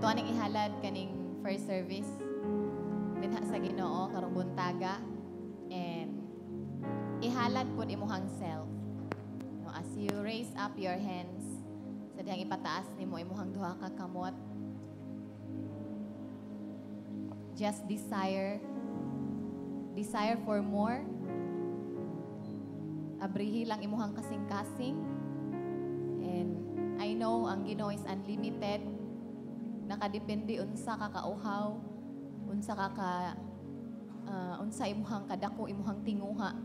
Ato aning ihalad kaning first service. Dinha sa Ginoo karong buntaga. And ihalad pud imuhang self. No, as you raise up your hands, sa dihang ipataas nimo imuhang duha ka kamot. Just desire for more. Abrihi lang imuhang kasing-kasing. And I know ang Ginoo is unlimited. Nakadepende unsa ka kauhaw, unsa imuhang kadako imuhang tinguha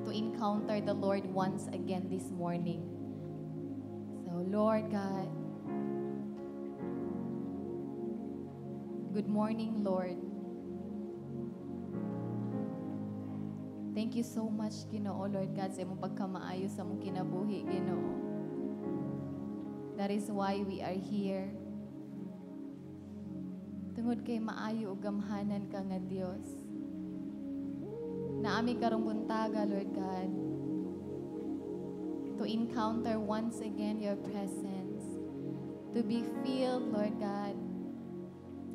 to encounter the Lord once again this morning. So Lord God, good morning, Lord. Thank you so much, Ginoo, Lord God, sa imong pagkamaayo sa among kinabuhi, Ginoo. That is why we are here. Tungod kay maayo ug gamhanan ka nga Dios. Naami karong buntaga, Lord God, to encounter once again your presence, to be filled, Lord God,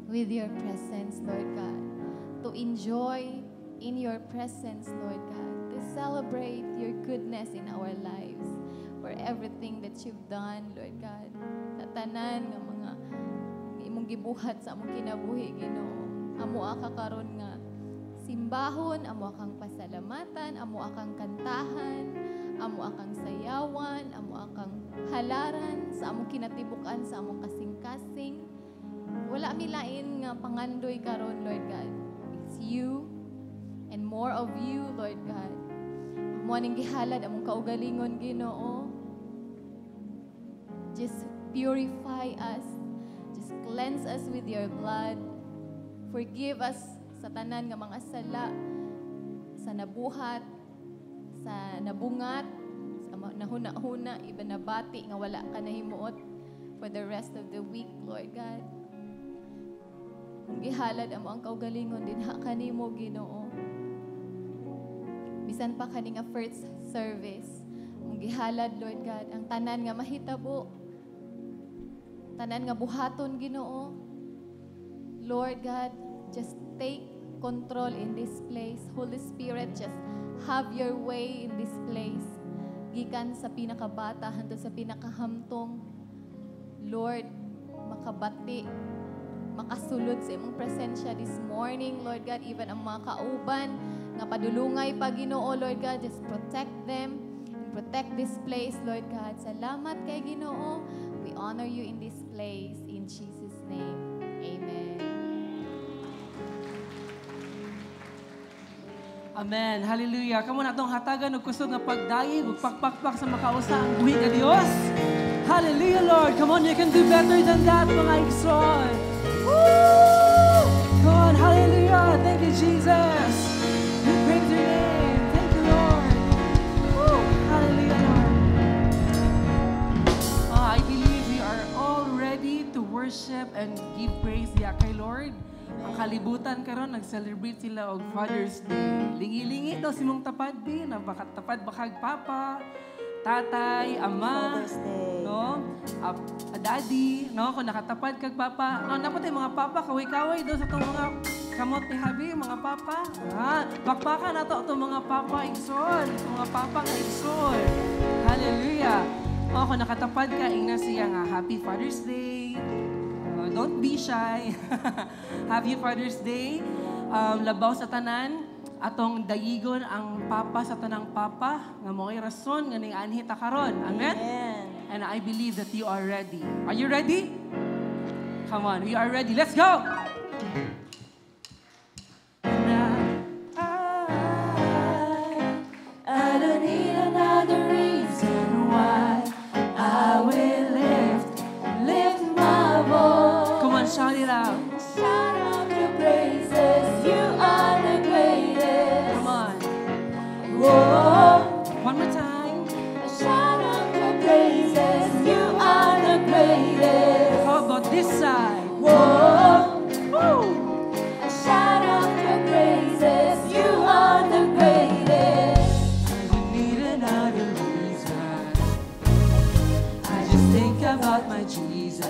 with your presence, Lord God, to enjoy in your presence, Lord God, to celebrate your goodness in our lives, for everything that you've done, Lord God, sa tanan nga mga imong gibuhat sa among kinabuhi, Ginoo. Amo ka karon nga simbahon, amo akang pasalamatan, amo akang kantahan, amo akang sayawan, amo akang halaran sa among kinatibukan, sa among kasing-kasing. Wala mi lain nga pangandoy karon, Lord God. It's you and more of you, Lord God. Amo ning gihalad among kaugalingon, Ginoo. Just purify us. Just cleanse us with your blood. Forgive us sa tanan nga mga sala, sa nabuhat, sa nabungat, sa nahuna-huna, iba nabati nga wala ka nahimuot for the rest of the week, Lord God. Kung gihalad amo ang kaugalingon din ha kanimo, Ginoo. Bisan pa kani nga first service, kung gihalad, Lord God, ang tanan nga mahitabo, tanan nga buhaton, Ginoo. Lord God, just take control in this place. Holy Spirit, just have your way in this place. Gikan sa pinakabata hangtod sa pinakahamtong. Lord, makabati, makasulod sa imong presensya this morning, Lord God. Even ang mga kauban nga padulungay pa, Ginoo, Lord God, just protect them and protect this place, Lord God. Salamat kay Ginoo. We honor you in this place. In Jesus' name, amen. Amen. Hallelujah. Kamo na itong hatagan ug kusog nga pagdayeg ug pagpakpak sa makausa ang buhi nga Dios. Hallelujah, Lord. Come on, you can do better than that, mga igsoon. Woo! Come on, hallelujah. Thank you, Jesus. We praise your name. Thank you, Lord. Woo! Hallelujah, Lord. I believe we are all ready to worship and give praise diya kay Lord. Ang kalibutan karon nag-celebrate sila og Father's Day. Lingi-lingi daw si mong tapad din, napakatapad bakag papa, tatay, ama, no? Daddy, no? Kung nakatapad kag papa, no, napatay mga papa kaway-kaway daw sa tong mga kamot ni Habi, mga papa. Bakbakan nato itong mga papa igsoon, mga papa nga igsoon. Hallelujah. O, kung nakatapad ka, ingna siya nga Happy Father's Day. Don't be shy. Happy Father's Day. Labaw sa tanan. Atong dayigon ang papa sa tanang papa. Nga mo'y rason nga ning anhi ta karon. Amen? Amen? And I believe that you are ready. Are you ready? Come on, we are ready. Let's go! I don't need another reason why I will lift my voice. Come on, shout it out. Shout out your praises, you are the greatest. Come on. Whoa. One more time. Shout out your praises, you are the greatest. How about this side? Whoa. Woo. Shout out your praises, you are the greatest. I don't need another reason. I just think about my Jesus.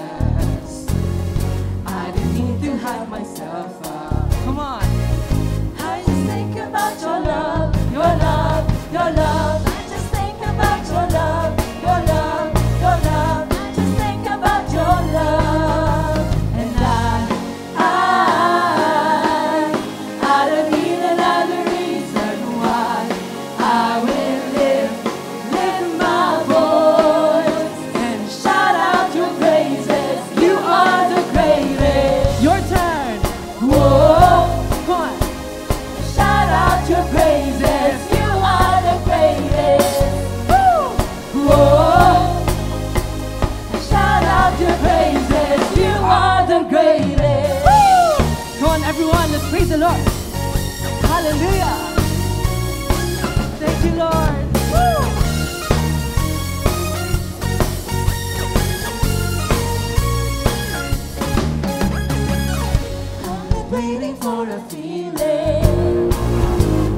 hide myself out. Come on. I just think about your love, your love, your love. I just think about your love, your love, your love. I just think about your love. And I don't need another reason why I will lift my voice and shout out your praises. You are the greatest. Your turn. Whoa. Come on. Shout out your praises, you are the greatest. Woo! Whoa! Shout out your praises, you are the greatest. Woo! Come on, everyone, let's praise the Lord. Hallelujah. Thank you, Lord. Woo! I'm waiting for a feeling.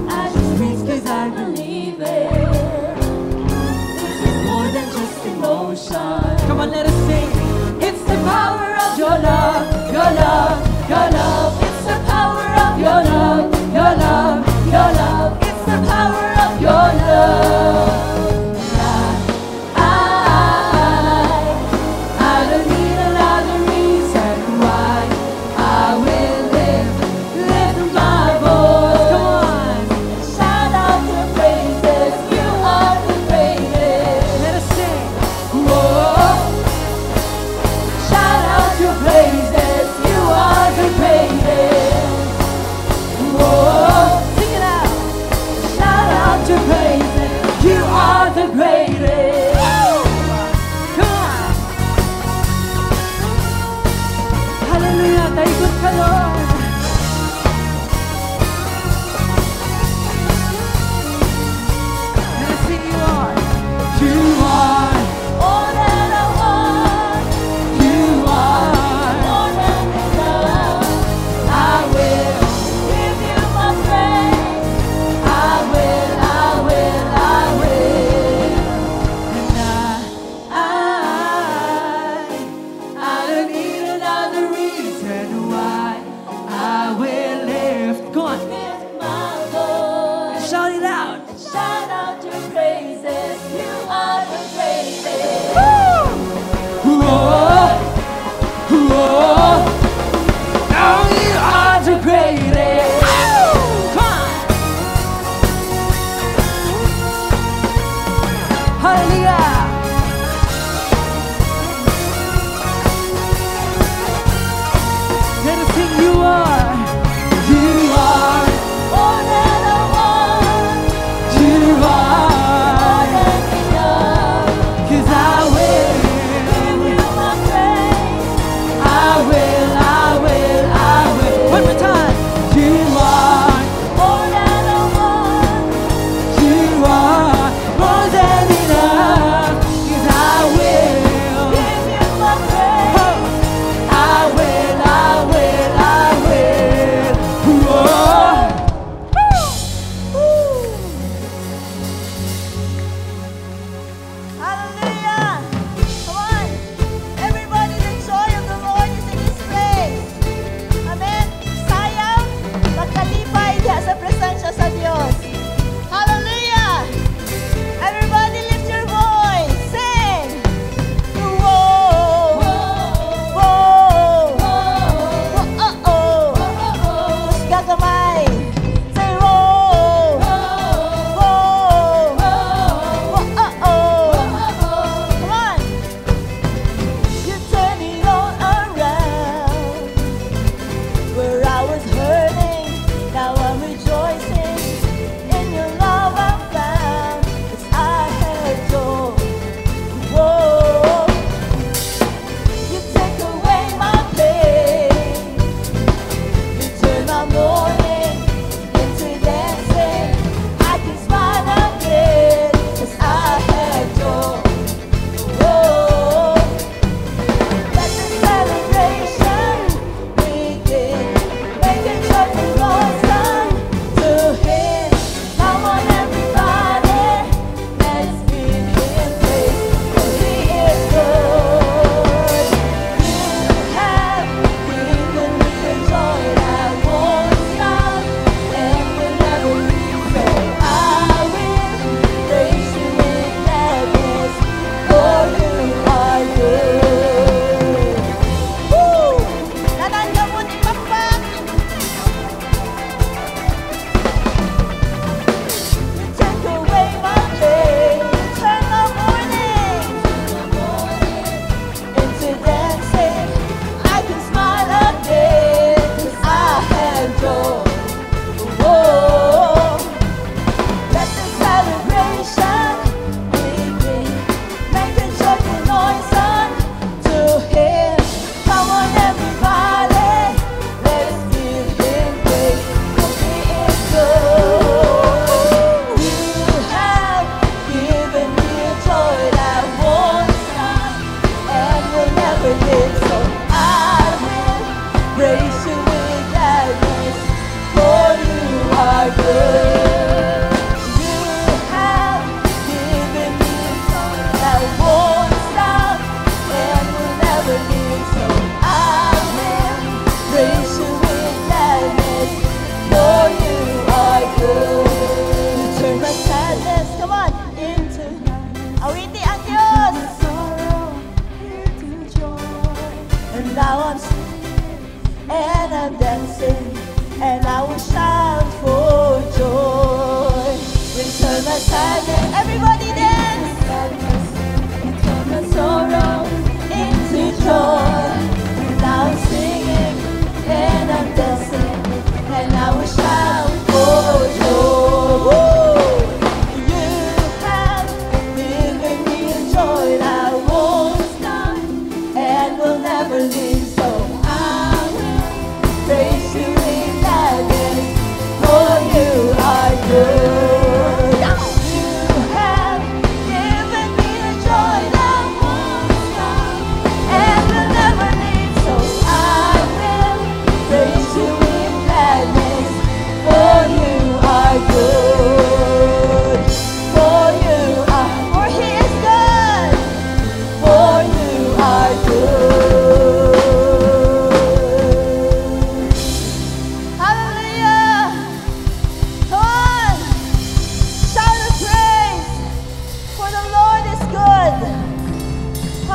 I just praise 'cause I believe it. This is more than just emotion. Come on, let us sing. It's the power of your love, your love, your love. It's the power of your love, your love, your love. It's the power of your love. I don't need another reason why I will lift my voice. Come on. Shout out your praises, you are the greatest. Let us sing. Whoa. Shout out your praises, you are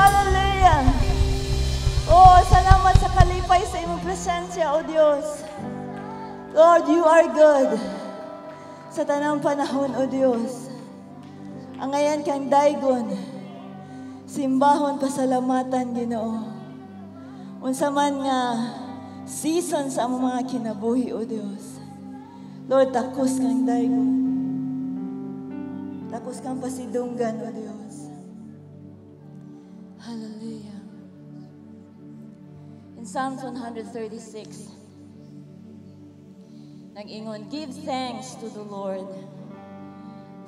Hallelujah! Oh, salamat sa kalipay sa imong presensya, O Diyos. Lord, you are good. Sa tanang panahon, O Diyos. Ang ngayon kang daygon. Simbahon, pasalamatan, Ginoo. Unsa man nga season sa among mga kinabuhi, O Diyos. Lord, takos kang daygon. Takos kang pasidunggan, O Diyos. Hallelujah. In Psalms 136, nag-ingon, give thanks to the Lord,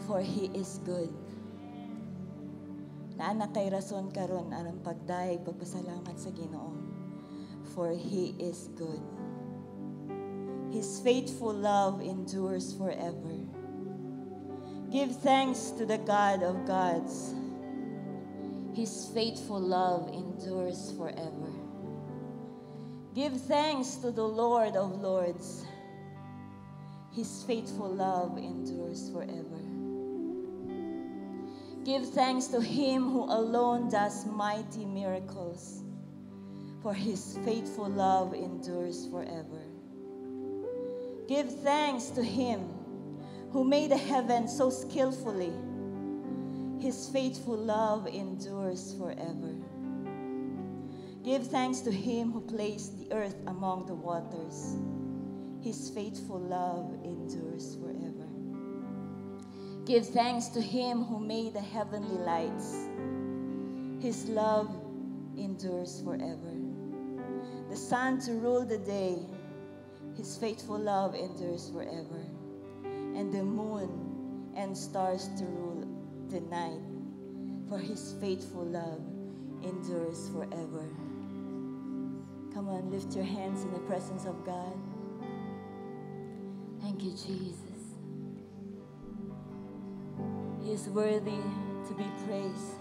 for He is good. Naanak kay rason karon aron pagdayeg pagpasalamat sa Ginoo, for He is good. His faithful love endures forever. Give thanks to the God of gods. His faithful love endures forever. Give thanks to the Lord of lords. His faithful love endures forever. Give thanks to Him who alone does mighty miracles, for His faithful love endures forever. Give thanks to Him who made the heavens so skillfully. His faithful love endures forever. Give thanks to Him who placed the earth among the waters. His faithful love endures forever. Give thanks to Him who made the heavenly lights. His love endures forever. The sun to rule the day. His faithful love endures forever. And the moon and stars to rule the night. For His faithful love endures forever. Come on, lift your hands in the presence of God. Thank you, Jesus. He is worthy to be praised.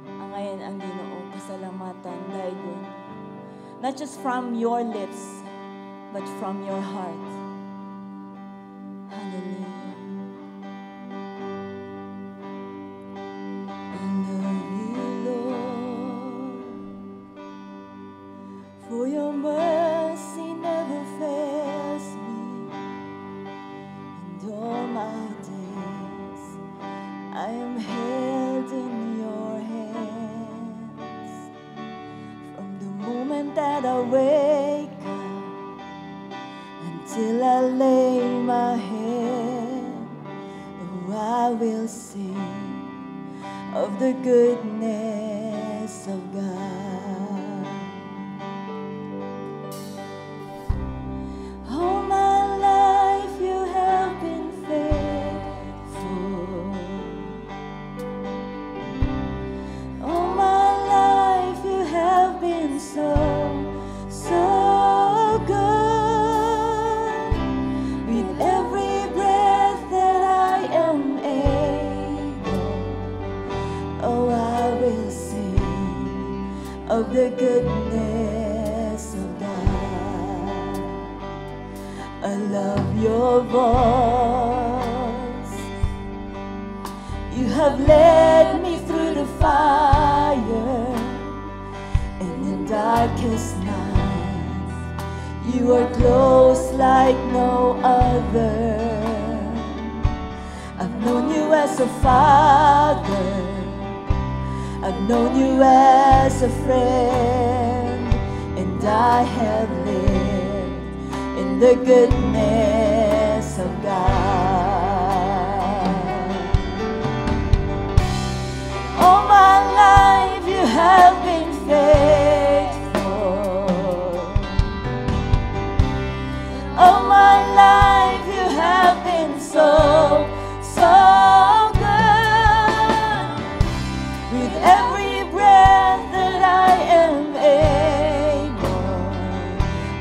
Ang ngayon ang Ginoo, pasalamatan, daygon. Not just from your lips, but from your heart. Hallelujah. I love you, Lord, for your mercy never fails me, and all my days I am held in your hands. From the moment that I wake up until I lay my head, oh, I will sing of the goodness of God. All my life you have been faithful. All my life you have been so, so good. With every breath that I am able, oh, I will sing of the goodness of God. I love your voice. You have led me through the fire and in darkest night. You are close like no other. I've known you as a father. I've known you as a friend, and I have lived in the goodness of God. All my life you have been faithful. All my life you have been so, so good. With every breath that I am able,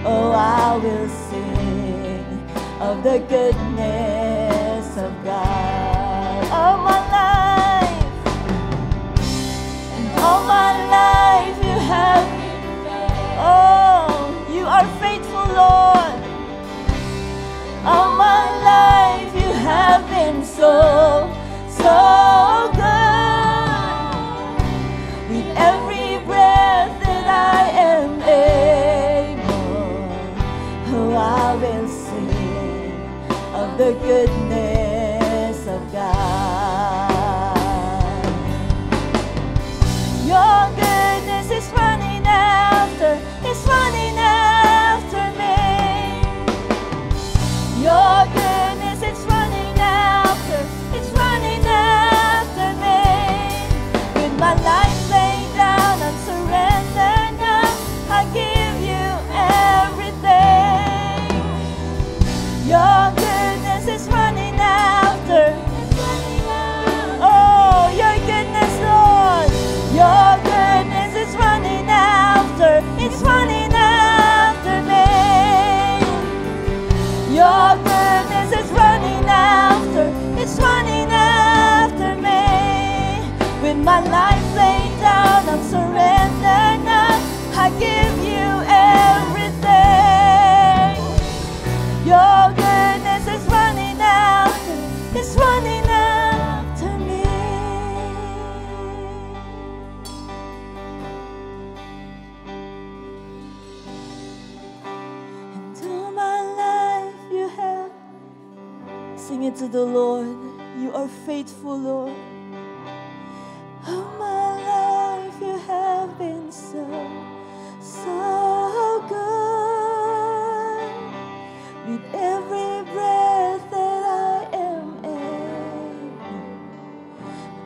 oh, I will sing of the goodness of God. All my life, and all my life you have, oh, you are faithful, Lord. All my life you have been so, so good. goodness of God. Your goodness is running after me. Your goodness is running after me. With my life laid down and surrendered now, I give you everything. Your goodness is running after. Oh, your goodness, Lord. Your goodness is running after. It's running after me. Your goodness is running after. It's running after me. With my life laid down, I'm surrendered now. I give you everything. Your goodness is running after. It's running after me. And all my life you have. Sing it to the Lord. You are faithful, Lord. All my life you have been so good. With every breath that I am able,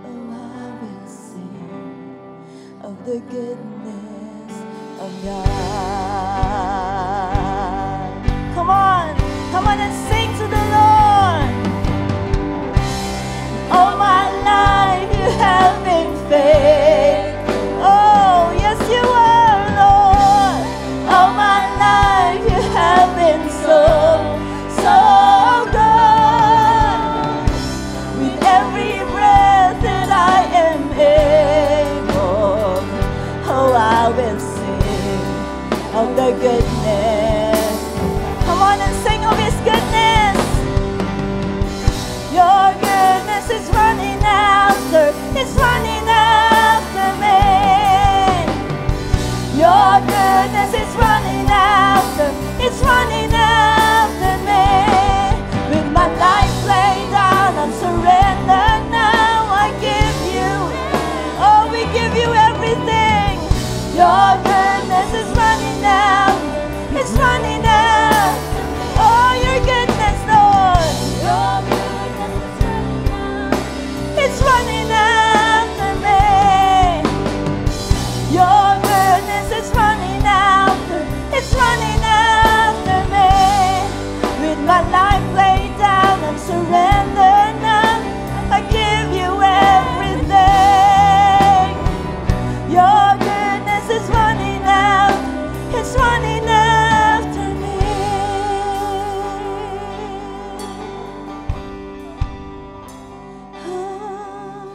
oh, I will sing of the goodness of God. Come on and sing to the Lord. All my life you have been faithful. Oh, yes you are, Lord. All my life you have been so good. With every breath that I am able, oh, I will sing of the goodness. Come on and sing of His goodness. Your goodness is running after. It's running after me. Your goodness is running after. It's running after me. With my life laid down and surrendered now, I give you, oh, we give you everything. Your goodness is running after. It's running after. Oh, your goodness, Lord. Your goodness is running after. It's running after me. Your goodness is running after. It's running after me. With my life laid down and surrendered now, I give you everything. Your goodness is running after. It's running after me. Oh,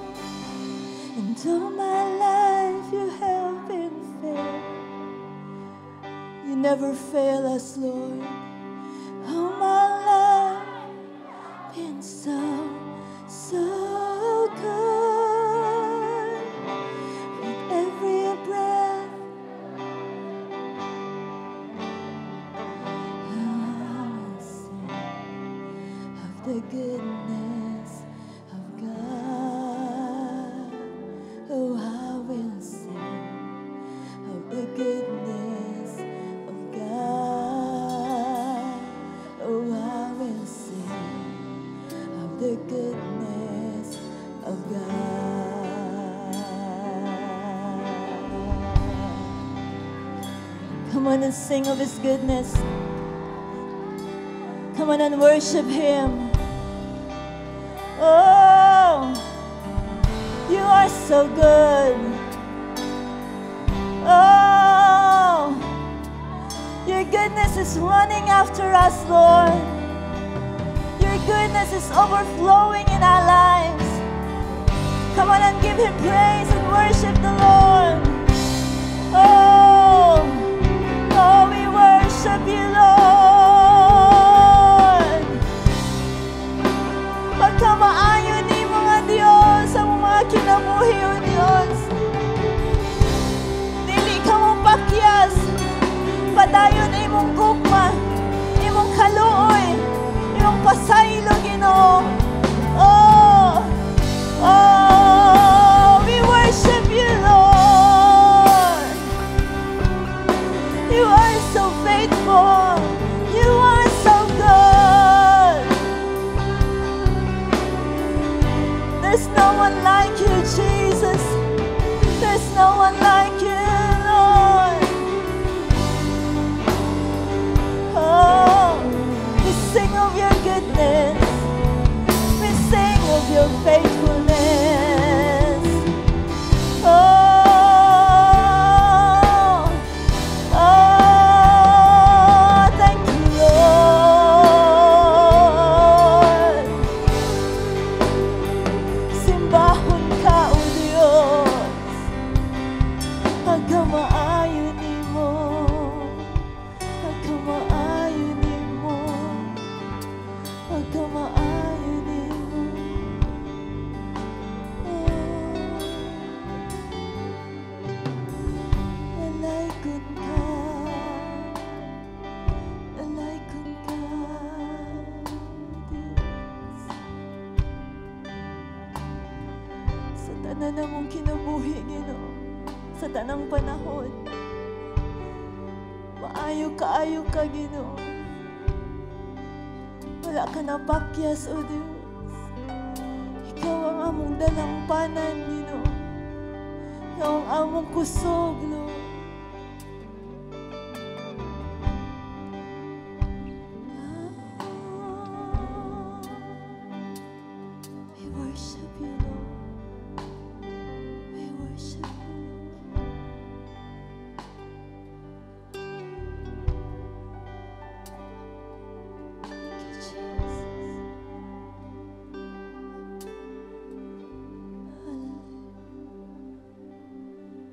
and all my life you have been faithful. You never fail us, Lord. All my life been so good. With every breath, I will sing of the goodness of God. Oh, I will sing of the goodness of God. Oh, I will sing of the goodness of God. Come on and sing of His goodness. Come on and worship Him. Oh, you are so good. Oh, your goodness is running after us, Lord. Your goodness is overflowing in our lives. Come on and give Him praise and worship the Lord. Oh, we worship you, Lord. Pagkamaayon ni mga Diyos ang mga kinabuhi, O Diyos. Dili ka mong pakyas, padayon imong gugma, imong kaluoy, imong pasaylo, Ginoo. sa tanang panahon. Maayo ka, Ginoo. Wala ka na pakyas, O Diyos. Ikaw ang among dalampanan, Ginoo. Ikaw ang among kusog, Lord. We worship you, Lord. We worship you.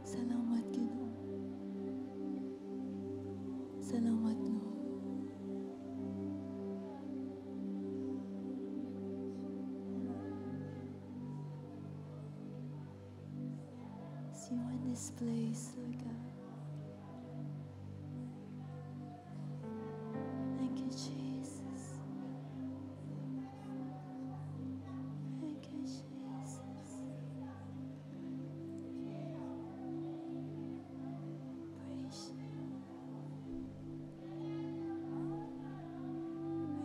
Salamat, Ginoo. Salamat, Lord. See you in this place, Lord God. Thank you, Jesus. Thank you, Jesus. Praise you.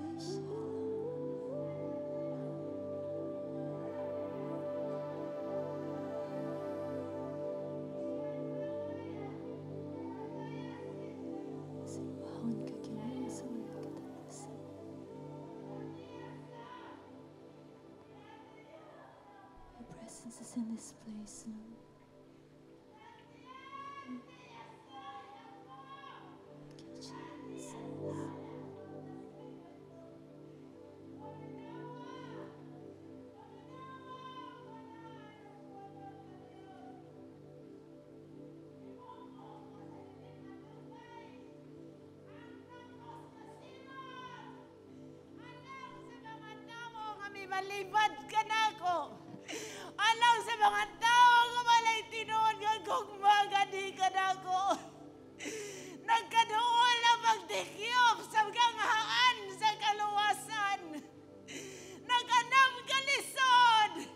Praise you, Lord. Simbahon ka, Ginoo, sa mga katatasan. Your presence is in this place, Lord. Thank you, Jesus. Kami malibad ka na ako. Alam sa mga tao nga malay tinuod nga gugmaga di ka na ako. Nagkaduol na magdikyop sa ganghaan sa kaluwasan. Nag-anam ka lisod.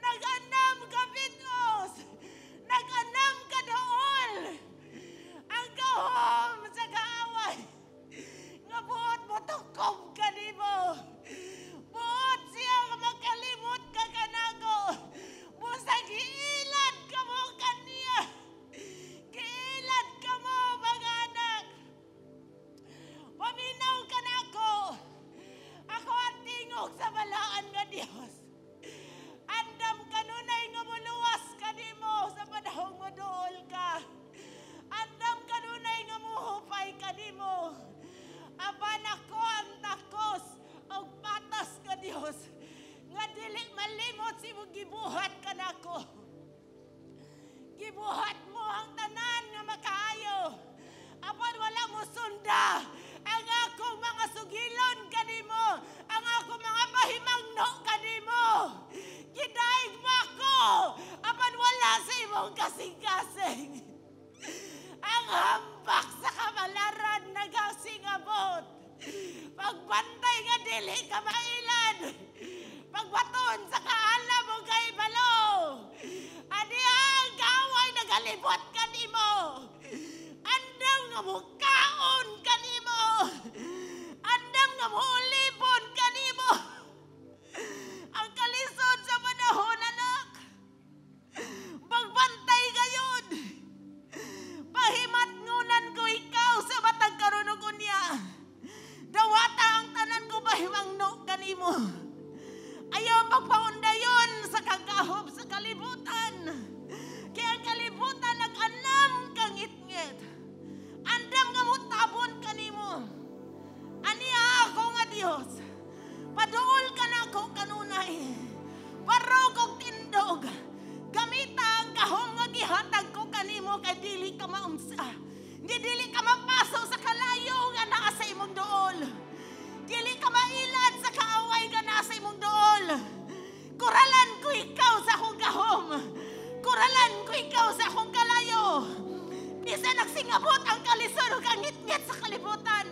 Nag-anam ka bitos. Nag-anam ka dool. Ang gahom sa kaaway. Nga buot mo tukob ka di mo. Buot siya nga makalimot ka kanako. Busa giilad ka mo kaniya. Giilad ka mo mga anak. Paminaw ka nako. Ako ang tingog sa balaan nga Dios. Andam kanunay nga muluwas ka di mo sa panahong mo dool ka. Andam kanunay nga muhupay ka di mo. Aban ako ang takos o patas ka Dios. Nga dili malimot si mo gibuhat ka nako. Gibuhat mo ang tanan nga makaayo. Apan wala mo sunda. Ang akong mga sugilon kanimo. Ang akong mga pahimangno kanimo. Gidaig mo ako. Apan wala sa imong kasing-kasing. Ang hambak sa kamalaran nagasingabot. Pagbantay nga dili ka mailan. Pagbaton sa kaala mo kay balo. Ani ang gaway nagalibot kanimo. Andam nga mo kaon kanimo. Andam nga mo ulipon kanimo. Ang kalisod sa panahon, anak. Pagbantay gayon. Pahimat ngunan ko ikaw sa matag karunog unya. Dawata ang tanan ko pahimangno kanimo. Ayaw magpaundayon sa kagahob sa kalibutan. Kaya ang kalibutan nag-anam kang ngit-ngit. Andam nga mo tabon kanimo. Aniya ako nga Dios. Paduol ka na ako kanunay. Barog og tindog. Gamita ang gahom nga gihatag ko kanimo kay dili ka maumsa. Dili ka mapaso sa kalayo nga naa sa imong dool. Dili ka mailad sa kaaway nga naa sa imong dool. Kuralan ko ikaw sa akong gahom. Kuralan ko ikaw sa akong kalayo. Bisa nagsingabot ang kalisod ug ang ngit-ngit sa kalibutan.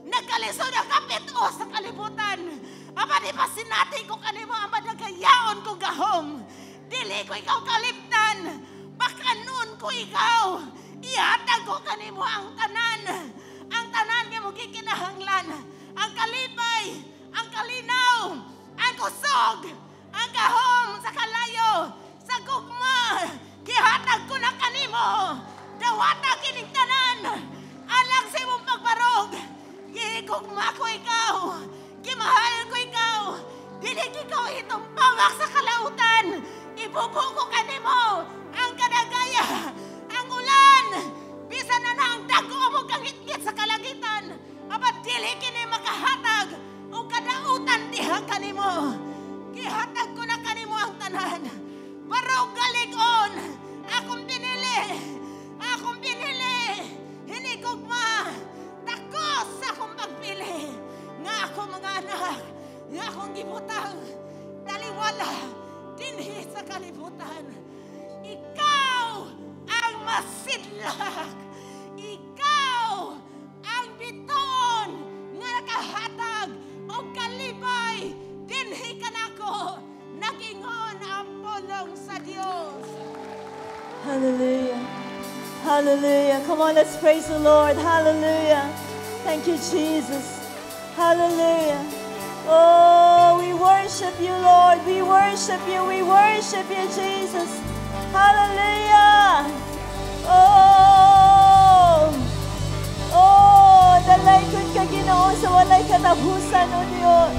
Nagkalisod ang kapit-o sa kalibutan. Apa di pa sinati ko kanimo ang madagayaon ko gahom. Dili ko ikaw kaliptan. Baka noon ko ako ikaw. Ihatag ko kanimo ang tanan. Ang tanan nga mo gikinahanglan. Ang kalipay, ang kalinaw, ang kusog, ang gahom sa kalayo, sa gugma. Gihatag ko na kanimo. Dawata kining tanan. Alang sa imong pagbarog. Gihigugma ko ikaw. Gimahal ko ikaw. Dili ikaw itumpawak sa kalautan. Ibubo ko kanimo ang kadagaya, ang ulan. Bisan na ang dago mo kangit-ngit sa kalangitan. Apat dili kini makahatag o kadautan diha kanimo. Gihatag ko na kanimo ang tanan. Barog galig-on. Akong pinili. Akong pinili. Hinigugma. Takos akong pagpili. Nga ako mga anak. Nga akong gibutang. Taliwala. Dinhi sa kalibutan. Ikaw ang masidlak. Ikaw ang biton nga nakahatag o kalibay. Dinhi ka nako. Nagingon ang pulong sa Diyos. Hallelujah. Hallelujah. Come on, let's praise the Lord. Hallelujah. Thank you, Jesus. Hallelujah. Oh, we worship you, Lord. We worship you. We worship you, Jesus. Hallelujah. Oh, oh, dalaykod ka Ginoo sa walay katapusan, O Diyos.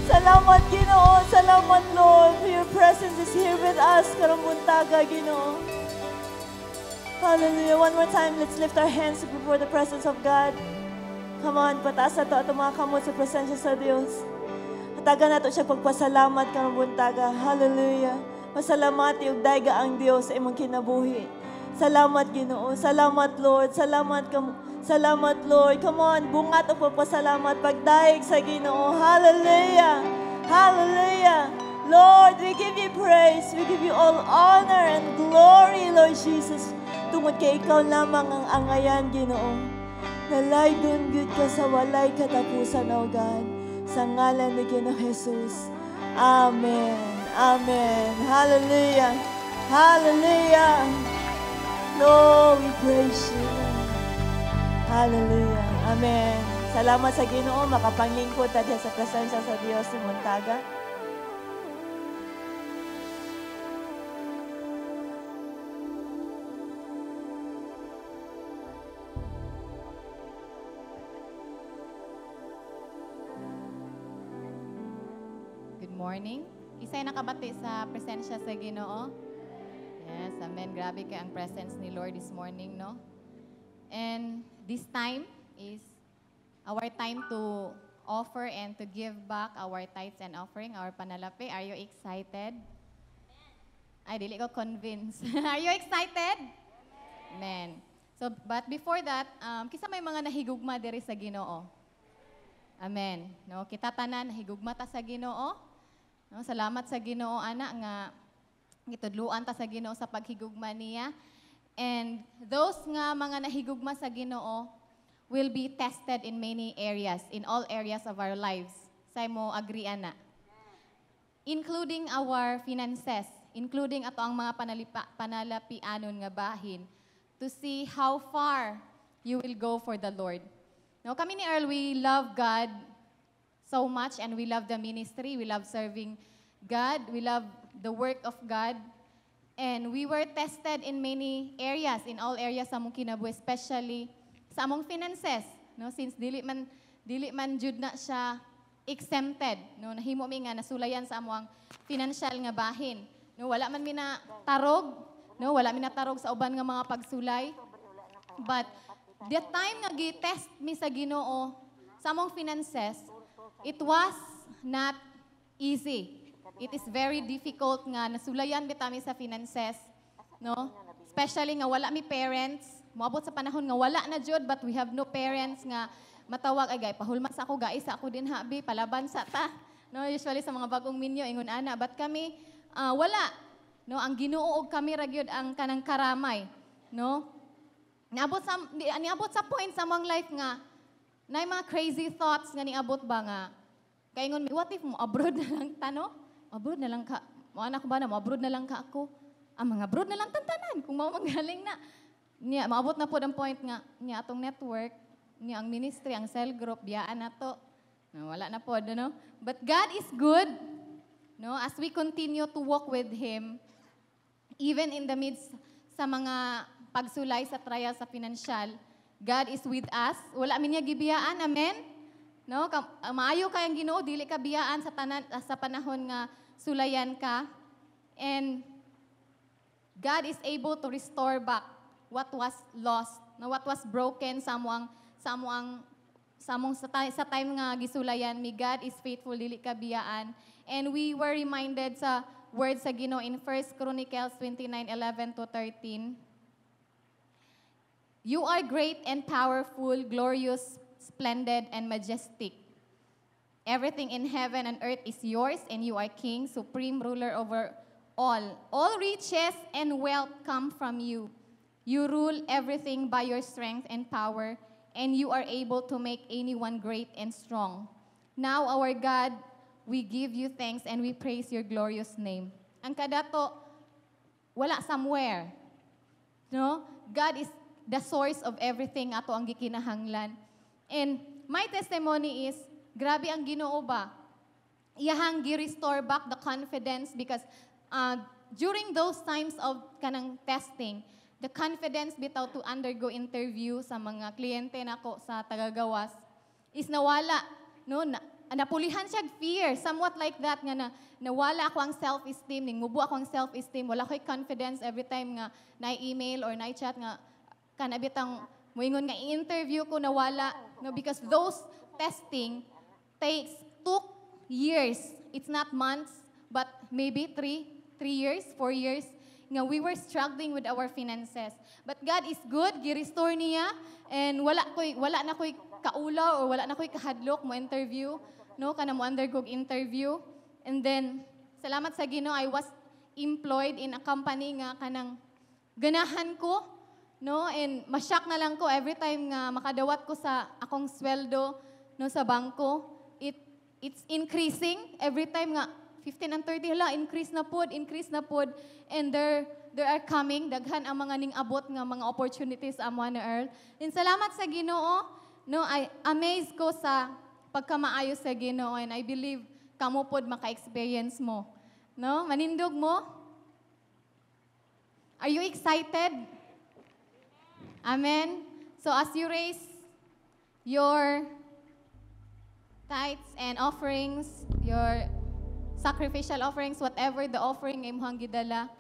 Salamat, Ginoo. Salamat, Lord, for your presence is here with us. Karambuntaga, Ginoo. Hallelujah. One more time, let's lift our hands before the presence of God. Come on, pataas na ito at mga kamot sa presensya sa Diyos. Hatagan na ito siya pagpasalamat karambuntaga. Hallelujah. Pasalamat yung daiga ang Diyos sa imong kinabuhi. Salamat, Ginoo. Salamat, Lord. Salamat, Lord. Come on, bungat o pagpasalamat. Pagdaig sa Ginoo. Hallelujah. Hallelujah. Lord, we give you praise. We give you all honor and glory, Lord Jesus. Tungod kay ikaw lamang ang angayan, Ginoo. Nalaydon gud ka sa walay katapusan, O God. Sa ngalan ni Ginoo Jesus. Amen. Amen. Hallelujah. Hallelujah. Lord, we praise you. Hallelujah. Amen. Salamat sa Ginoo, makapanglingkod ta sa presensya sa Dios ni Muntaga. Morning. Isa'y nakabati sa presensya sa Ginoo. Yes, amen. Grabe kay ang presence ni Lord this morning, no? And this time is our time to offer and to give back our tithes and offering, our panalapi. Are you excited? Ay, dili ko convinced. Are you excited? Amen. So, but before that, kisa may mga nahigugma diri sa Ginoo. Amen. No, kita tanan nahigugma ta sa Ginoo. No, salamat sa Ginoo ana nga gitudluan ta sa Ginoo sa paghigugma niya. And those nga mga nahigugma sa Ginoo will be tested in many areas, in all areas of our lives. Say mo agree ana. Including our finances, including ato ang mga panalapianon nga bahin, to see how far you will go for the Lord. No, kami ni Earl, we love God so much, and we love the ministry. We love serving God. We love the work of God. And we were tested in many areas, in all areas sa among kinabuhi, especially sa among finances. No? Since dili man jud na siya exempted. No? Nahimo mi nga nasulayan sa among financial nga bahin. No? Wala man mi na tarog. No? Wala mi na tarog sa uban nga mga pagsulay. But the time nga gi-test mi sa Ginoo sa among finances, it was not easy. It is very difficult nga nasulayan bitami sa finances, no? Especially nga wala mi parents, moabot sa panahon nga wala na jud but we have no parents nga matawag ay pahulma sa ako guys, ako din habi palaban sa ta. No, usually sa mga bagong minyo ingon ana, but kami wala. No, ang Ginoo og kami ra gyud ang kanang karamay, no? Niabot sa point sa mong life nga na mga crazy thoughts nga niabot ba nga. Kaya ngon, what if mo abroad na lang ta, no? Abroad na lang ka. Mo anak ko ba na, mo abroad na lang ka ako. ang mga brood na lang tantanan, kung magaling na. Niya, maabot na po ang point nga, niya atong network, niya ang ministry, ang cell group, biyaan na to. No, wala na po, no? But God is good, no? As we continue to walk with Him, even in the midst sa mga pagsulay sa trial sa financial, God is with us. Wala min niya gibiyaan, amen? No? Maayo kayang Ginoo, dili ka biyaan sa sa panahon nga sulayan ka. And God is able to restore back what was lost, no, what was broken sa time nga gisulayan mi. God is faithful, dili ka biyaan. And we were reminded sa words sa Ginoo in 1 Chronicles 29:11-13. You are great and powerful, glorious, splendid, and majestic. Everything in heaven and earth is yours, and you are king, supreme ruler over all. All riches and wealth come from you. You rule everything by your strength and power, and you are able to make anyone great and strong. Now, our God, we give you thanks and we praise your glorious name. Ang kadato, wala somewhere. No? God is the source of everything ato ang gikinahanglan. And my testimony is, grabe ang Ginoo ba? Iyahang gi-restore back the confidence because during those times of kanang testing, the confidence bitaw to undergo interview sa mga kliyente nako sa tagagawas is nawala, no? Napulihan siya fear, somewhat like that nga nawala ako ang self-esteem, ningubo ako ang self-esteem, wala ko'y confidence every time nga na-email or na-chat nga kanabitang moingon nga i-interview ko nawala, no? Because those testing took years. It's not months, but maybe 3 years, 4 years. Nga we were struggling with our finances. But God is good, gi-restore niya, and wala na ko'y kaulaw or wala na ko'y kahadlok mo interview, no? Kana mo undergo interview. And then, salamat sa Ginoo, I was employed in a company nga kanang ganahan ko, no? And masyak na lang ko every time nga makadawat ko sa akong sweldo, no, sa bangko. It's increasing every time nga 15 and 30, increase na pod. And there are coming, daghan ang mga ning-abot nga mga opportunities amo na earth. And salamat sa Ginoo, no, I amazed ko sa pagkamaayo sa Ginoo, and I believe kamo pod maka-experience mo. No? Manindog mo? Are you excited? Amen? So as you raise your tithes and offerings, your sacrificial offerings, whatever the offering imong gidala,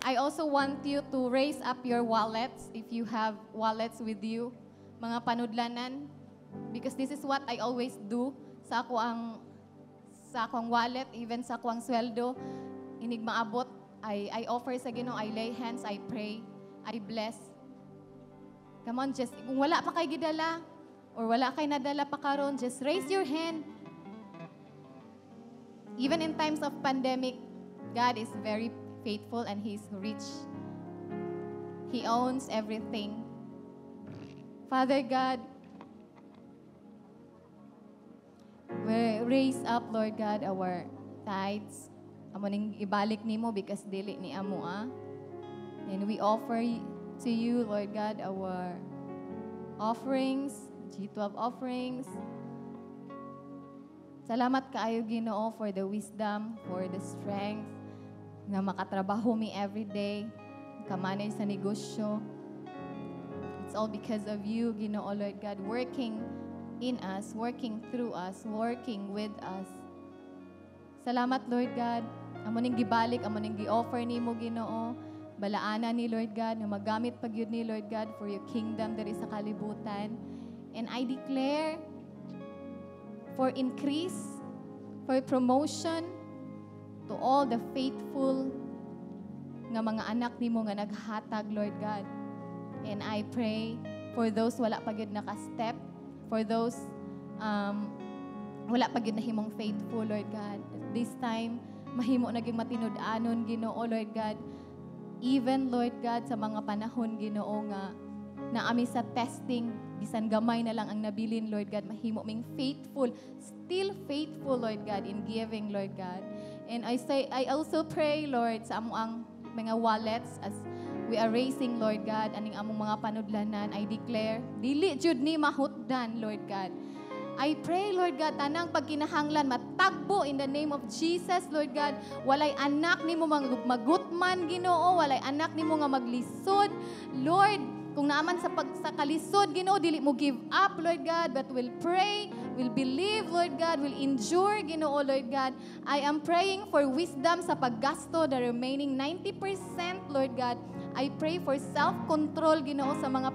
I also want you to raise up your wallets if you have wallets with you, mga panudlanan, because this is what I always do sa akong wallet, even sa akong sweldo, inig maabot, I offer sa Ginoo, I lay hands, I pray, I bless. Come on, just kung wala pa kay gidala or wala kay nadala pa karon, just raise your hand. Even in times of pandemic, God is very faithful and He's rich. He owns everything. Father God, we raise up, Lord God, our tithes. Amo ning ibalik nimo because dili ni amo. And we offer to you, Lord God, our offerings, G12 offerings. Salamat kaayo Ginoo for the wisdom, for the strength, na makatrabaho mi every day, kamanay sa negosyo. It's all because of you, Ginoo, Lord God, working in us, working through us, working with us. Salamat, Lord God. Amo ning gibalik, amo ning gi-offer nimo, Ginoo. Balaana ni Lord God, na magamit pag yun ni Lord God for your kingdom diri sa kalibutan. And I declare for increase, for promotion to all the faithful nga mga anak nimo nga naghatag, Lord God. And I pray for those wala pa gyud naka-step, for those wala pa gyud nahimong faithful, Lord God. At this time, mahimo naging matinud-anon, Ginoo, Lord God. Even, Lord God, sa mga panahon, Ginoo, nga naami sa testing, bisan gamay na lang ang nabilin, Lord God, mahimo ming faithful, still faithful, Lord God, in giving, Lord God. And I also pray, Lord, sa amo ang mga wallets as we are raising, Lord God, aning among mga panudlanan, I declare, dili jud ni mahutdan, Lord God. I pray, Lord God, tanang pagkinahanglan, matagbo in the name of Jesus, Lord God. Walay anak ni mo magutman, Ginoo. Walay anak ni mo nga maglisod. Lord, kung naaman sa kalisod, Ginoo, dili mo give up, Lord God, but will pray, will believe, Lord God, will endure, Ginoo, Lord God. I am praying for wisdom sa paggasto, the remaining 90%, Lord God. I pray for self-control, Ginoo, sa mga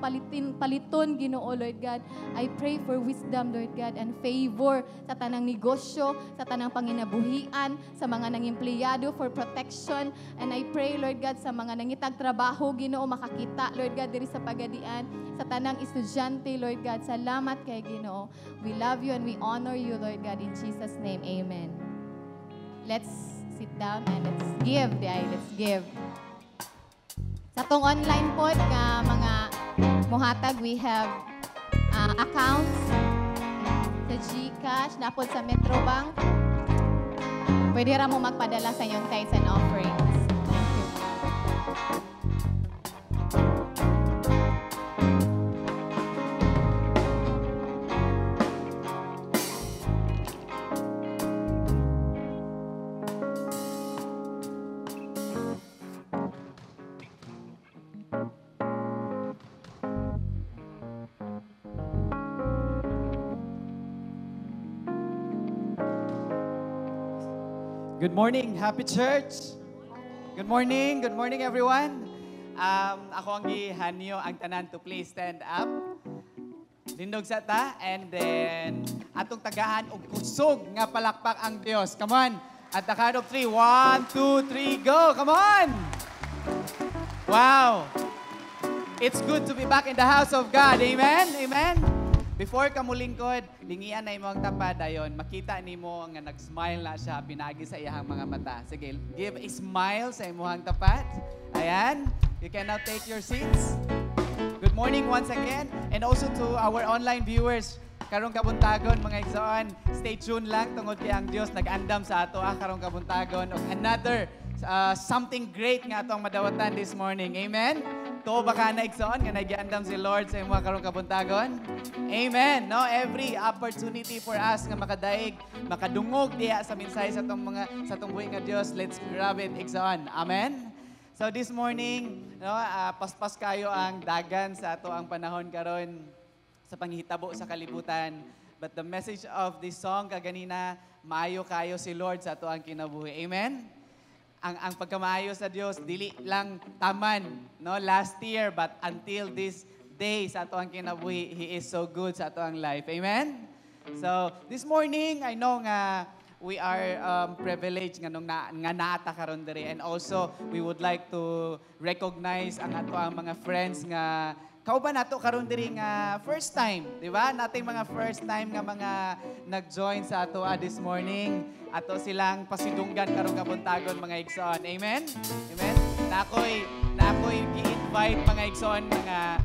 paliton, Ginoo, Lord God. I pray for wisdom, Lord God, and favor sa tanang negosyo, sa tanang panginabuhian, sa mga nang-empleyado for protection. And I pray, Lord God, sa mga nangitag trabaho, Ginoo, makakita, Lord God, diri sa Pagadian, sa tanang estudyante, Lord God. Salamat kay Ginoo. We love you and we honor you, Lord God, in Jesus' name. Amen. Let's sit down and let's give. Let's give. Sa tong online pod nga mga muhatag, we have accounts sa GCash, napod sa Metrobank. Pwede ra mo magpadala sa inyong tithes and offerings. Thank you. Good morning, Happy Church. Good morning everyone. Ako ang gihanyo ang tanan to please stand up. Lindog sa ta, and then atong tagaan og kusog nga palakpak ang Dios. Come on. At the count of 3, 1, 2, 3, go. Come on. Wow. It's good to be back in the house of God. Amen. Amen. Before ka mulingkod, lingian na imong tapad ayon, makita nimo nga nag-smile na siya pinagi sa iyang mga mata. Sige, give a smile sa imong tapad. Ayan, you can now take your seats. Good morning once again, and also to our online viewers. Karong kabuntagon mga igsoon, stay tuned lang tungod kay ang Dios nag-andam sa ato karong kabuntagon of another something great nga atong madawatan this morning. Amen. To baka na igsoon nga nagiandam si Lord sa imong karong kabuntagon. Amen. No, every opportunity for us nga makadaig, makadungog diha sa mensahe sa tong buhi nga Dios, let's grab it igsoon. Amen. So this morning, no, paspas kayo ang dagan sa ato ang panahon karon sa panghitabo sa kalibutan. But the message of this song kaganina, maayo kayo si Lord sa ato ang kinabuhi. Amen. Ang pagkamaayo sa Dios dili lang taman no last year, but until this day sa ato ang kinabuhi, He is so good sa ato ang life. Amen. So this morning I know nga we are privileged nga nung naata karon diri, and also we would like to recognize ang ato ang mga friends nga kauban nato karon diri nga first time, di ba? Nating mga first time nga mga nag-join sa ato this morning. Ato silang pasidunggan karong kabuntagon mga igsoon. Amen. Amen. Nakoy gi-invite mga igsoon nga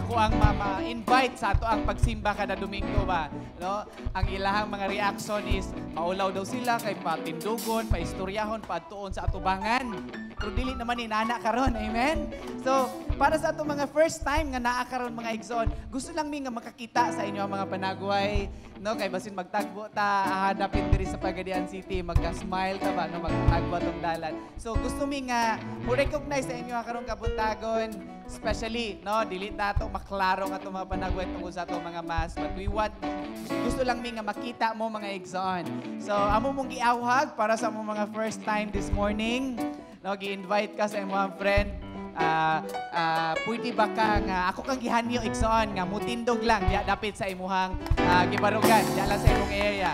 ako ang invite sa ato ang pagsimba kada Domingo ba, no? Ang ilahang mga reaction is maulaw daw sila kay patindugon, paistoryahon, padtuon sa atubangan. Pero dili naman ni nana karon. Amen. So, para sa ato mga first time nga naa karon mga igsoon, gusto lang mi nga makakita sa inyo ang mga panagway, no? Kay basin magtagbo ta hanapin diri sa Pagadian City, magka-smile ta ba no magtagbo tong dalan. So, gusto mi nga mo-recognize sa inyo ang karong kabuntagon, especially no dili ta to maklaro nga to mga panagway tungkol sa ato mga mas, but we want gusto lang mi nga makita mo mga igsoon. So, amo mong giawhag para sa mga first time this morning. No, gi-invite ka sa imong friend. Pwede ba ka nga ako kang gihanyo igsoon nga mutindog lang diya dapit sa imuhang gibarugan diya lang sa imong area.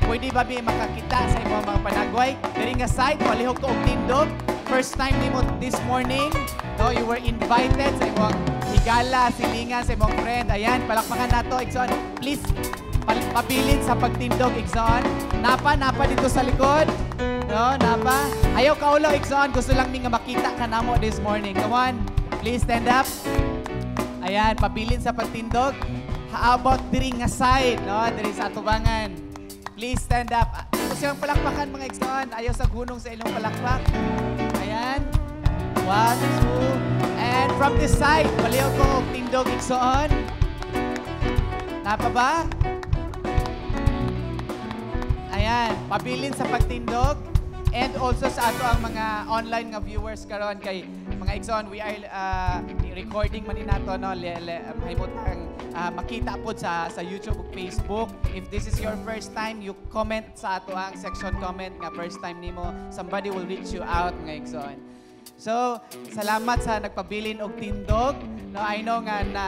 Pwede ba makakita sa imong mga panagway diri nga side palihog ko og tindog. First time nimo this morning, no, you were invited sa imong higala, silingan sa imong friend. Ayan, palakpakan nato igsoon. Please pabilin sa pagtindog igsoon. Napa dito sa likod. No, napa. Ayaw kaulaw igsoon. Gusto lang nga makita ka namo this morning. Come on. Please stand up. Ayan, pabilin sa pagtindog. How about diri nga side, no? Diri sa atubangan. Please stand up. Gusto yung palakpakan mga igsoon. Ayaw sa gunong sa inyong palakpak. Ayan. 1, 2. And from this side, baliw ko og tindog igsoon. Napa ba? Ayan, pabilin sa pagtindog. And also sa ato ang mga online nga viewers karon kay mga igsoon, we are recording man nato no mahimutang makita pod sa YouTube ug Facebook. If this is your first time, you comment sa ato ang section comment nga first time nimo, somebody will reach you out nga igsoon. So, salamat sa nagpabilin og tindog. No, I know nga na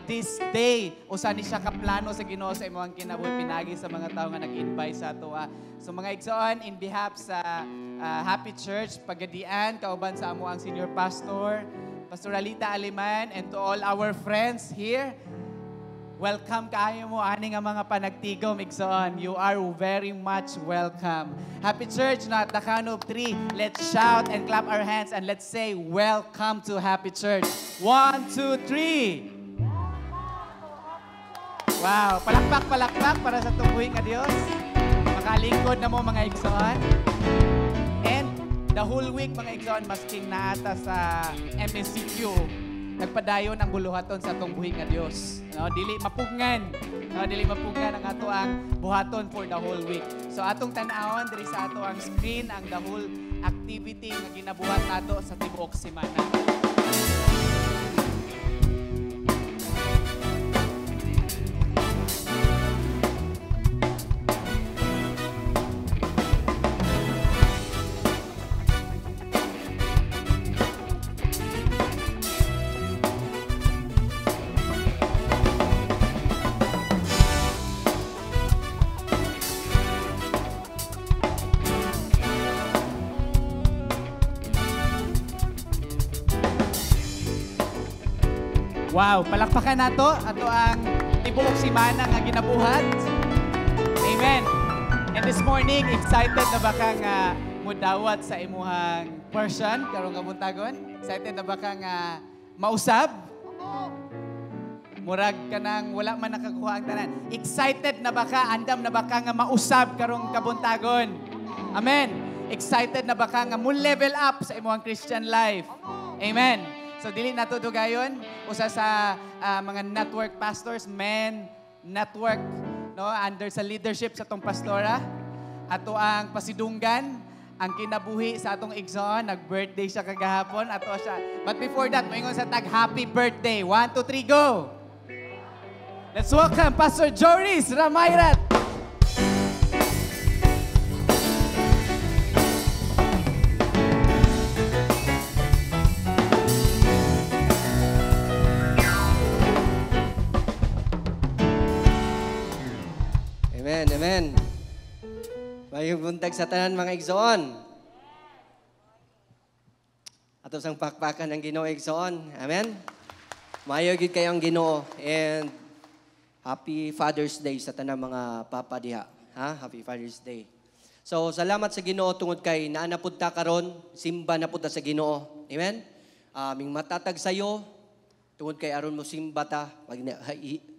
this day usa ni siya kaplano sa Ginoo sa imong kinabuhi pinagi sa mga tawo nga nag-invite sa ato. So mga igsoon, in behalf sa Happy Church Pagadian, kauban sa amo ang senior pastor, Pastor Lita, Aleman, and to all our friends here, welcome kaayo mo ani nga mga panagtigom igsoon. You are very much welcome. Happy Church na at the count of 3, let's shout and clap our hands and let's say welcome to Happy Church. 1, 2, 3. Wow, palakpak para sa tubuhin nga Dios. Makalingkod na mo mga igsoon. And the whole week mga igsoon, masking naata sa MSCQ, nagpadayon ang buluhaton sa atong buhi nga Dios. No, dili mapugngan. No, dili mapugngan ang ato ang buhaton for the whole week. So atong tan-awon diri sa ato ang screen ang the whole activity nga ginabuhat nato sa tibuok semana. Wow, palakpakan nato ato ang tibuok semana nga ginabuhat. Amen. And this morning, excited na ba kang mudawat sa imuhang person karong kabuntagon? Excited na ba kang mausab? Murag ka nang wala man nakakuha ang tanan. Excited na ba ka? Andam na ba ka nga mausab karong kabuntagon? Amen. Excited na ba ka nga mo level up sa imuhang Christian life? Amen. So, dili na to dugayon. Usa sa mga network pastors, men, network, no, under sa leadership sa tong pastora. Ato ang pasidunggan, ang kinabuhi sa atong igsoon. Nag-birthday siya kagahapon. Ato siya. But before that, moingon sa tag, happy birthday. 1, 2, 3, go! Let's welcome Pastor Joeriz, Ramayrat. Amen. Mayong buntag sa tanan mga igsoon. Ato sang pakpakan ng Ginoo igsoon. Amen. Mayo gid kayong Ginoo and happy Father's Day sa tanan mga papa diha. Ha? Happy Father's Day. So salamat sa Ginoo tungod kay naa na pud ta karon, simba na pud ta sa Ginoo. Amen. Ming matatag sayo tungod kay aron mo simba ta,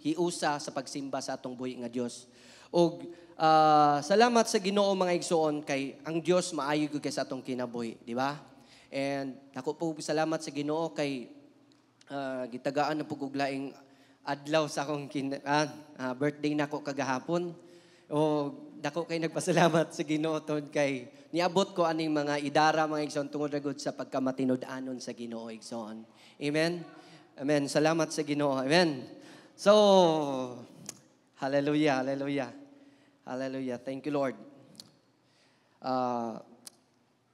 hiusa sa pagsimba sa atong buhi nga Dios. Og salamat sa Ginoo mga igsoon kay ang Dios maayo gyud kay sa atong kinabuhi, di ba? And dako po salamat sa Ginoo kay gitagaan na pug og laing adlaw sa akong birthday nako kagahapon. O dako kay nagpasalamat sa Ginoo tungod kay niabot ko aning mga idara mga igsoon tungod ragud sa pagkamatinud-anon sa Ginoo igsoon. Amen. Amen. Salamat sa Ginoo. Amen. So hallelujah, hallelujah. Hallelujah. Thank you, Lord.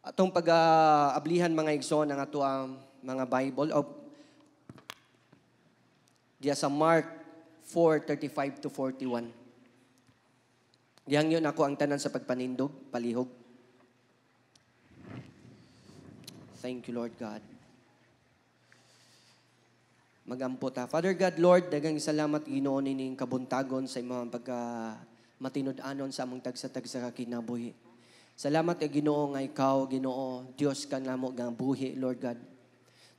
Atong pag-ablihan mga igsoon ang ato ang mga Bible diya sa Mark 4:35 to 41. Diyan yun ako ang tanan sa pagpanindog, palihog. Thank you, Lord God. Magampo ta. Father God, Lord, daghang salamat Ginoo nining kabuntagon sa imong matinud-anon sa among tagsa-tagsa ka kinabuhi. Salamat kay Ginoo nga ikaw, Ginoo, Dios ka namo nga buhi, Lord God.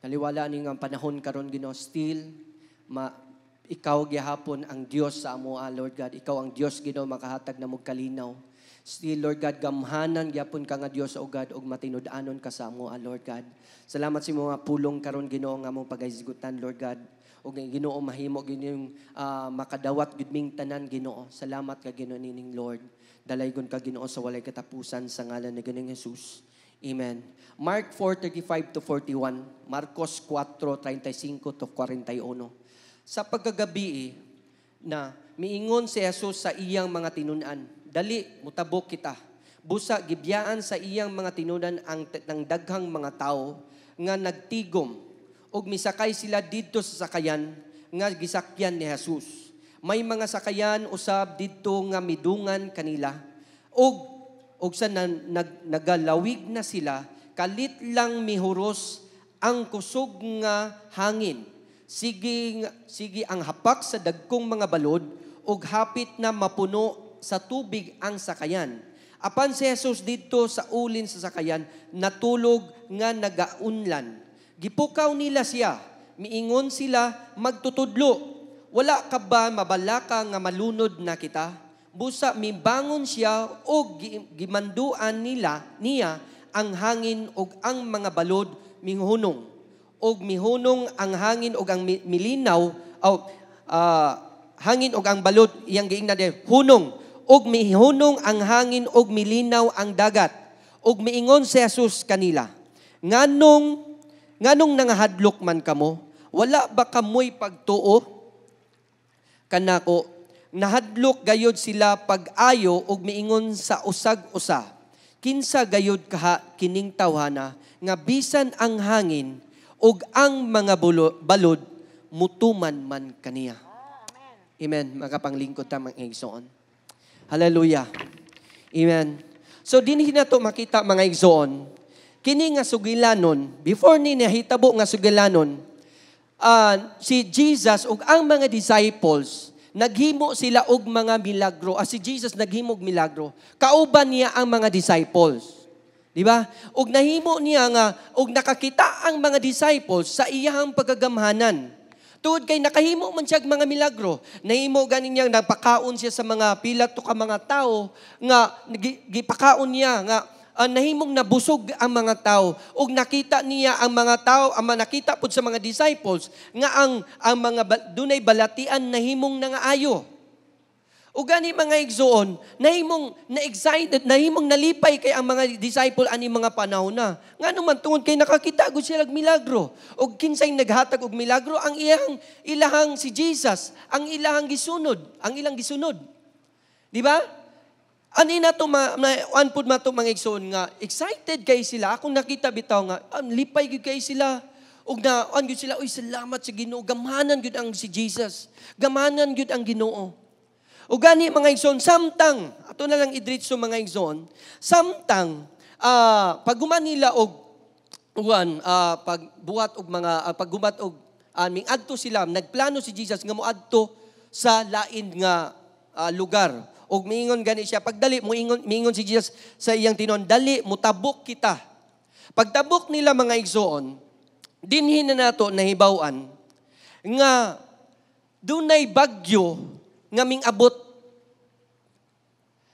Naliwala ni nga panahon karon Ginoo still ikaw gihapon ang Dios sa amo, Lord God. Ikaw ang Dios Ginoo makahatag namog kalinaw. Still, Lord God, gamhanan, gyapon ka nga Diyos, O God, og matinud-anon ka sa amo, Lord God. Salamat sa mga pulong karon Ginoo nga mong paghisgutan, Lord God. O Ginoo, mahimo, Ginoo, makadawat, gudming tanan, Ginoo. Salamat ka, Ginoo, nining Lord. Dalaygon ka, Ginoo, sa walay katapusan sa ngalan ni Ginoong Jesus. Amen. Mark 4:35-41, Marcos 4:35-41. Sa pagkagabi na miingon si Jesus sa iyang mga tinunan, dali, mutabok kita. Busa, gibyaan sa iyang mga tinunan ang daghang mga tao nga nagtigom ug misakay sila didto sa sakayan nga gisakyan ni Jesus. May mga sakayan usab didto nga midungan kanila ug sa nagalawig na sila, kalit lang mihuros ang kusog nga hangin. Sige ang hapak sa dagkong mga balod ug hapit na mapuno sa tubig ang sakayan. Apan si Jesus didto sa ulin sa sakayan, natulog nga nagaunlan. Gipukaw nila siya, miingon sila magtutudlo. Wala ka ba mabalaka nga malunod na kita? Busa mibangon siya o gimanduan niya ang hangin o ang mga balod mihunong. O mihunong ang hangin o ang milinaw, hangin o ang balod, iyang giingna de, hunong. Og mihunong ang hangin og milinaw ang dagat. Og miingon si Jesus kanila, nganong nangahadlok man kamo, wala ba kamoy pagtuo? Kanako, nahadlok gayod sila pag-ayo og miingon sa usag-usa. Kinsa gayod kaha kining tawhana, nga bisan ang hangin og ang mga balod, mutuman man kaniya. Amen. Makapanglingkod tamang igsoon. Hallelujah. Amen. So dinhi nato makita mga igsoon, kini nga sugilanon, before ni nahitabo nga sugilanon, si Jesus ug ang mga disciples naghimo sila og mga milagro. Si Jesus naghimo og milagro. Kauban niya ang mga disciples. Di ba? Ug nahimo niya nga ug nakakita ang mga disciples sa iyang pagagamhanan. Tuod kay nakahimo man siya mga milagro. Nahimo ganin niya, nagpakaon siya sa mga pila to ka mga tao nga gipakaon niya nga nahimong nabusog ang mga tao. Ug nakita niya ang mga tao, nakita pud sa mga disciples nga ang mga dunay balatian nahimong nangaayo. Ug gani mga igsoon, nahimong na-excited, nahimong nalipay kay ang mga disciple ani mga panahon na. Ngano man tungod kay nakakita gud sila og milagro. Ug kinsay naghatag og milagro ang ilahang si Jesus, ang ilang gisunod. Di ba? Ani na to anpud mato mga igsoon nga excited kay sila akong nakita bitaw nga lipay gud kay sila. Ug naon gud sila, oy salamat sa Ginoo, gamahanan gud ang si Jesus. Gamahanan gud ang Ginoo. O gani mga igsoon, samtang, ato na lang idritso mga igsoon, samtang, pagguman nila og pagbuhat og mga, paggumat og, adto sila, nagplano si Jesus nga moadto sa lain nga lugar. Og miingon gani siya, pagdali, miingon si Jesus sa iyang tinon, dali, mutabok kita. Pagtabok nila mga igsoon, dinhin na nato nahibawan, nga dunay bagyo, nga ming abot.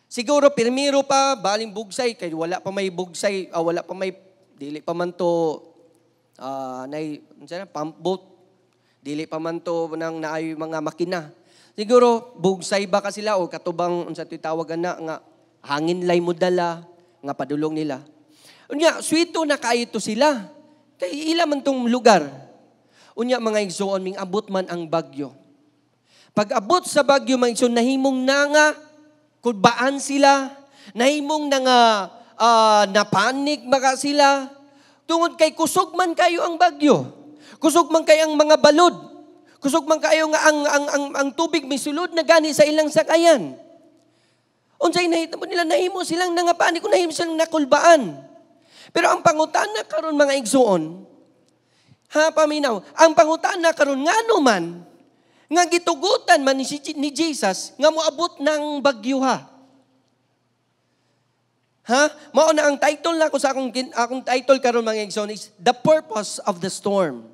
Siguro pirmiro pa baling bugsay kay wala pa may bugsay, wala pa may dili pa man to pump boat. Dili pa man to nang naayo mga makina. Siguro bugsay ba ka sila o katubang unsa titawagan na nga hangin lay mo dala nga padulong nila. Unya suwito na kaito sila. Kay ila man tong lugar. Unya mga igsoon ming abot man ang bagyo. Pag-abot sa bagyo, mga igsoon, nahimong nga kudbaan sila, nahimong nga napanik maka sila. Tungod kay kusog man kayo ang bagyo. Kusog man kayo ang mga balod. Kusog man kayo nga ang tubig misulod na gani sa ilang sakayan. Unsay nahitabo nila, nahimo silang nangapanik, nahimo silang nakulbaan. Pero ang pangutana karon mga igsoon, paminaw, ang pangutana karon ngano man, nga gitugutan man ni Jesus nga moabot ng bagyo ha. Mao na ang title na ko sa akong title karon mga igsoon is The Purpose of the Storm.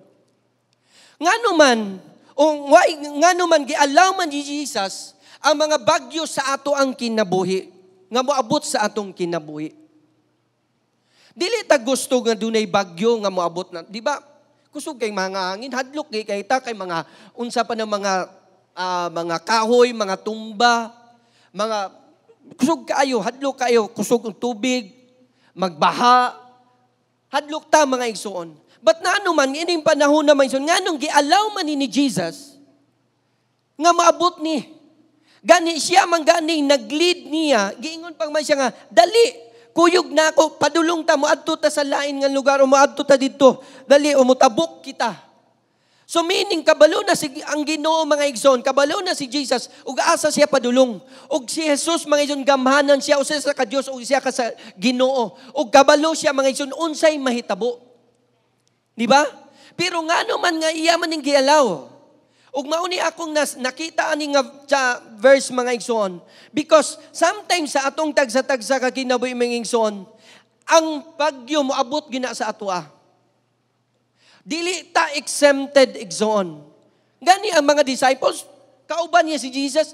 Ngano man gialaw man ni Jesus ang mga bagyo sa ato ang kinabuhi. nga moabot sa atong kinabuhi. Dili ta gusto nga dunay bagyo nga moabot na, di ba? Kusog kay mga hangin, hadlok kay ta kay mga unsa pa ng mga kahoy, mga tumba, mga kusog kaayo, hadlok kayo, kusog ang tubig, magbaha. Hadlok ta mga igsoon. But naano man ining panahon na man igsoon, nganong gialaw man ni Jesus nga maabot ni. Gani siya man gani nag-lead niya, giingon pang man siya nga, dali, kuyog na ako, padulong ta, muadto ta sa lain nga lugar, o muadto ta dito, dali, o mutabok kita. So meaning, kabalo na ang Ginoo mga igsoon, kabalo na si Jesus, ug asa siya padulong. Ug si Jesus mga igsoon, gamhanan siya, o siya sa ka-Diyos, o siya ka sa Ginoo. Ug kabalo siya mga igsoon, unsay mahitabo. Di ba? Pero nga naman nga iya man ning gialaw. Ug mauni akong nakita ani nga sa verse mga igsoon, because sometimes sa atong tagsa-tagsa ka kinabuhi mga igsoon, ang bagyo moabot gina sa atoa. Dili ta exempted igsoon. Gani ang mga disciples, kauban niya si Jesus,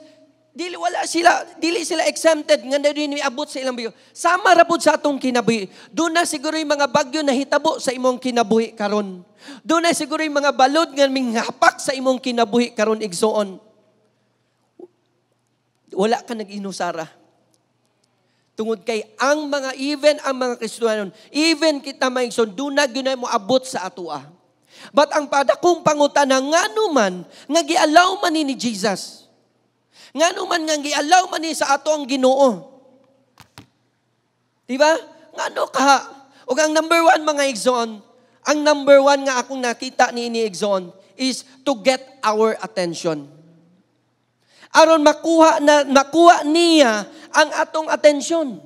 dili sila exempted nga dili abot sa ilang bagyo. Sama ra pud sa atong kinabuhi. Doon na siguro yung mga bagyo na hitabo sa imong kinabuhi karon. Doon na siguro yung mga balod nga minghapak sa imong kinabuhi karon igsoon. Wala ka nag-inusara. Tungod kay ang mga Kristiyanon, even kita maigsoon, doon na gyud mo abot sa atoa. But ang padakong pangutana ngano man nga gialaw man ni Jesus. Ngano man nga gialaw man ni sa ato ang Ginoo. Di ba? Ngano ka? Ug ang number one mga igsoon, ang number one nga akong nakita ni igsoon is to get our attention. Aron makuha niya ang atong atensyon.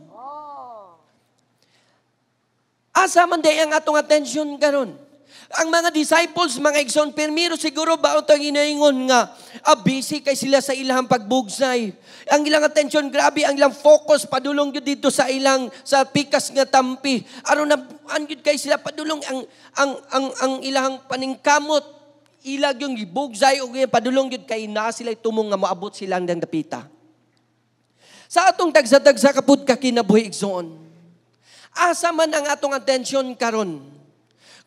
Asa man day ang atong atensyon karon? Ang mga disciples, mga igsoon, permiro siguro ba ito ginaingon nga, busy kay sila sa ilang pagbugsay. Ang ilang atensyon, grabe, ang ilang focus, padulong yun dito sa sa pikas nga tampi. Aron na, yun kay sila, padulong ang ilang paningkamot, ilag yung bugsay, o padulong yun kay na sila tumong nga maabot silang ng dapita. Sa atong tagsa-tagsa kapud ka kinabuhi igsoon, asa man ang atong atensyon karon.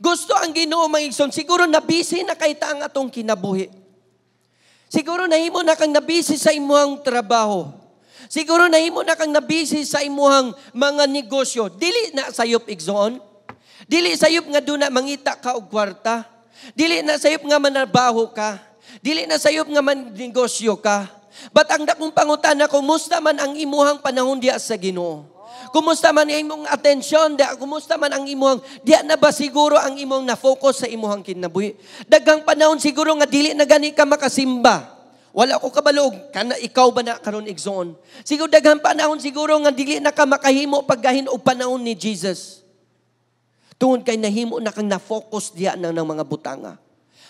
Gusto ang Ginoo mga igsoon, siguro nabisi na kay ta ang atong kinabuhi. Siguro nahimo na kang nabisi sa imuhang trabaho. Siguro nahimo na kang nabisi sa imuhang mga negosyo. Dili na sayop igsoon. Dili sayop nga doon na mangita ka og kwarta. Dili na sayop nga manarbaho ka. Dili na sayop nga negosyo ka. But ang dakong pangutana, kumusta man ang imuhang panahon diya sa Ginoo? Kumusta man ang imong atensyon, kumusta man ang imong, diya na ba siguro ang imong na-focus sa imong kinabuhi? Daghang panahon siguro nga dili na gani ka makasimba. Wala ko kabalog, kana ikaw ba na karon igsoon? Siguro daghang panahon siguro nga dili na ka makahimo paggahin og panahon ni Jesus. Tungod kay nahimo na kang na-focus diya ng mga butanga.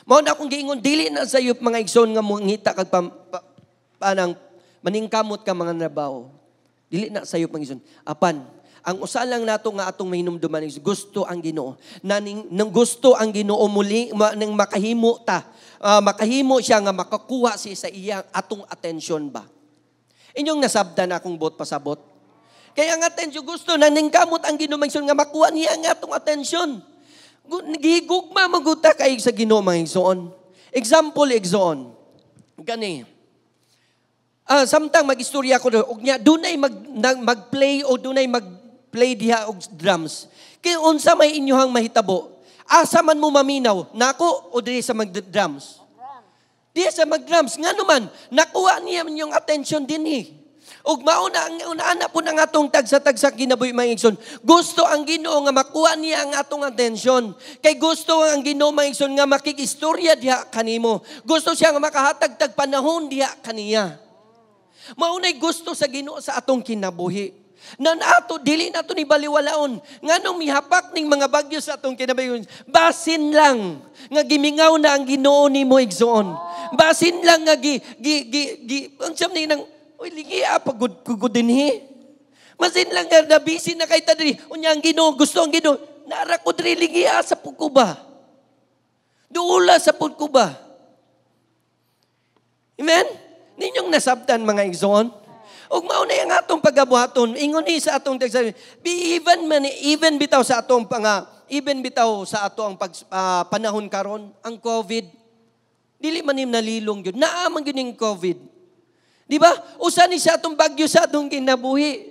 Mao na akong giingon, dili na sayop mga igsoon nga mangita kag panang maningkamot ka mga trabaho. Dili na sayo pang igsoon. Apan, ang usa lang nato nga atong mahinumduman is gusto ang Ginoo. Nang gusto ang Ginoo muli nang makahimo makahimo siya nga makakuha siya sa iyang atong atensyon ba. Inyong nasabdan akong bot pasabot. Kaya ang atensyon gusto nangkamot ang Ginoo magsun nga makuha niya ang atong atensyon. Gihigugma maguta kay sa Ginoo mga igsoon. Example igsoon. Gani. Samtang mag-istorya ko og nya dunay mag-play o dunay mag-play diha og drums. Kay unsa may inyohang mahitabo? Asa man mo maminaw, nako o diri sa mag-drums? Diha sa mag-drums ngano man nakuha niya yung attention dinhi. Ug mauna ang una po ng atong tagsa-tagsa kinabuhi mga igsoon. Gusto ang Ginoo nga makuha niya ang atong atensyon. Kay gusto ang Ginoo mga igsoon nga makikistorya diha kanimo. Gusto siya nga makahatag tag panahon diha kaniya. Maunay gusto sa Ginoo sa atong kinabuhi. Nan ato dili nato ni baliwalaon nganong mihapak ning mga bagyo sa atong kinabuhi. Basin lang nga gimingaw na ang Ginoo nimo igsoon. Basin lang nga unsam ni nang oy ligi pagud dinhi. Basin lang nga nabisi na kay ta diri. Unya ang Ginoo gusto ang Ginoo nara ko diri ligi sa pugkuba. Duula sa pugkuba. Amen. Ninyong nasabtan mga igsoon. Ug mao na ang atong pagabuhaton. Ingon ni sa atong tagsabi, even bitaw sa atong sa atong panahon karon, ang COVID, dili man nim nalilong gyud. Naaman gyud ning COVID. Di ba? Usa ni sa atong bagyo sa atong kinabuhi.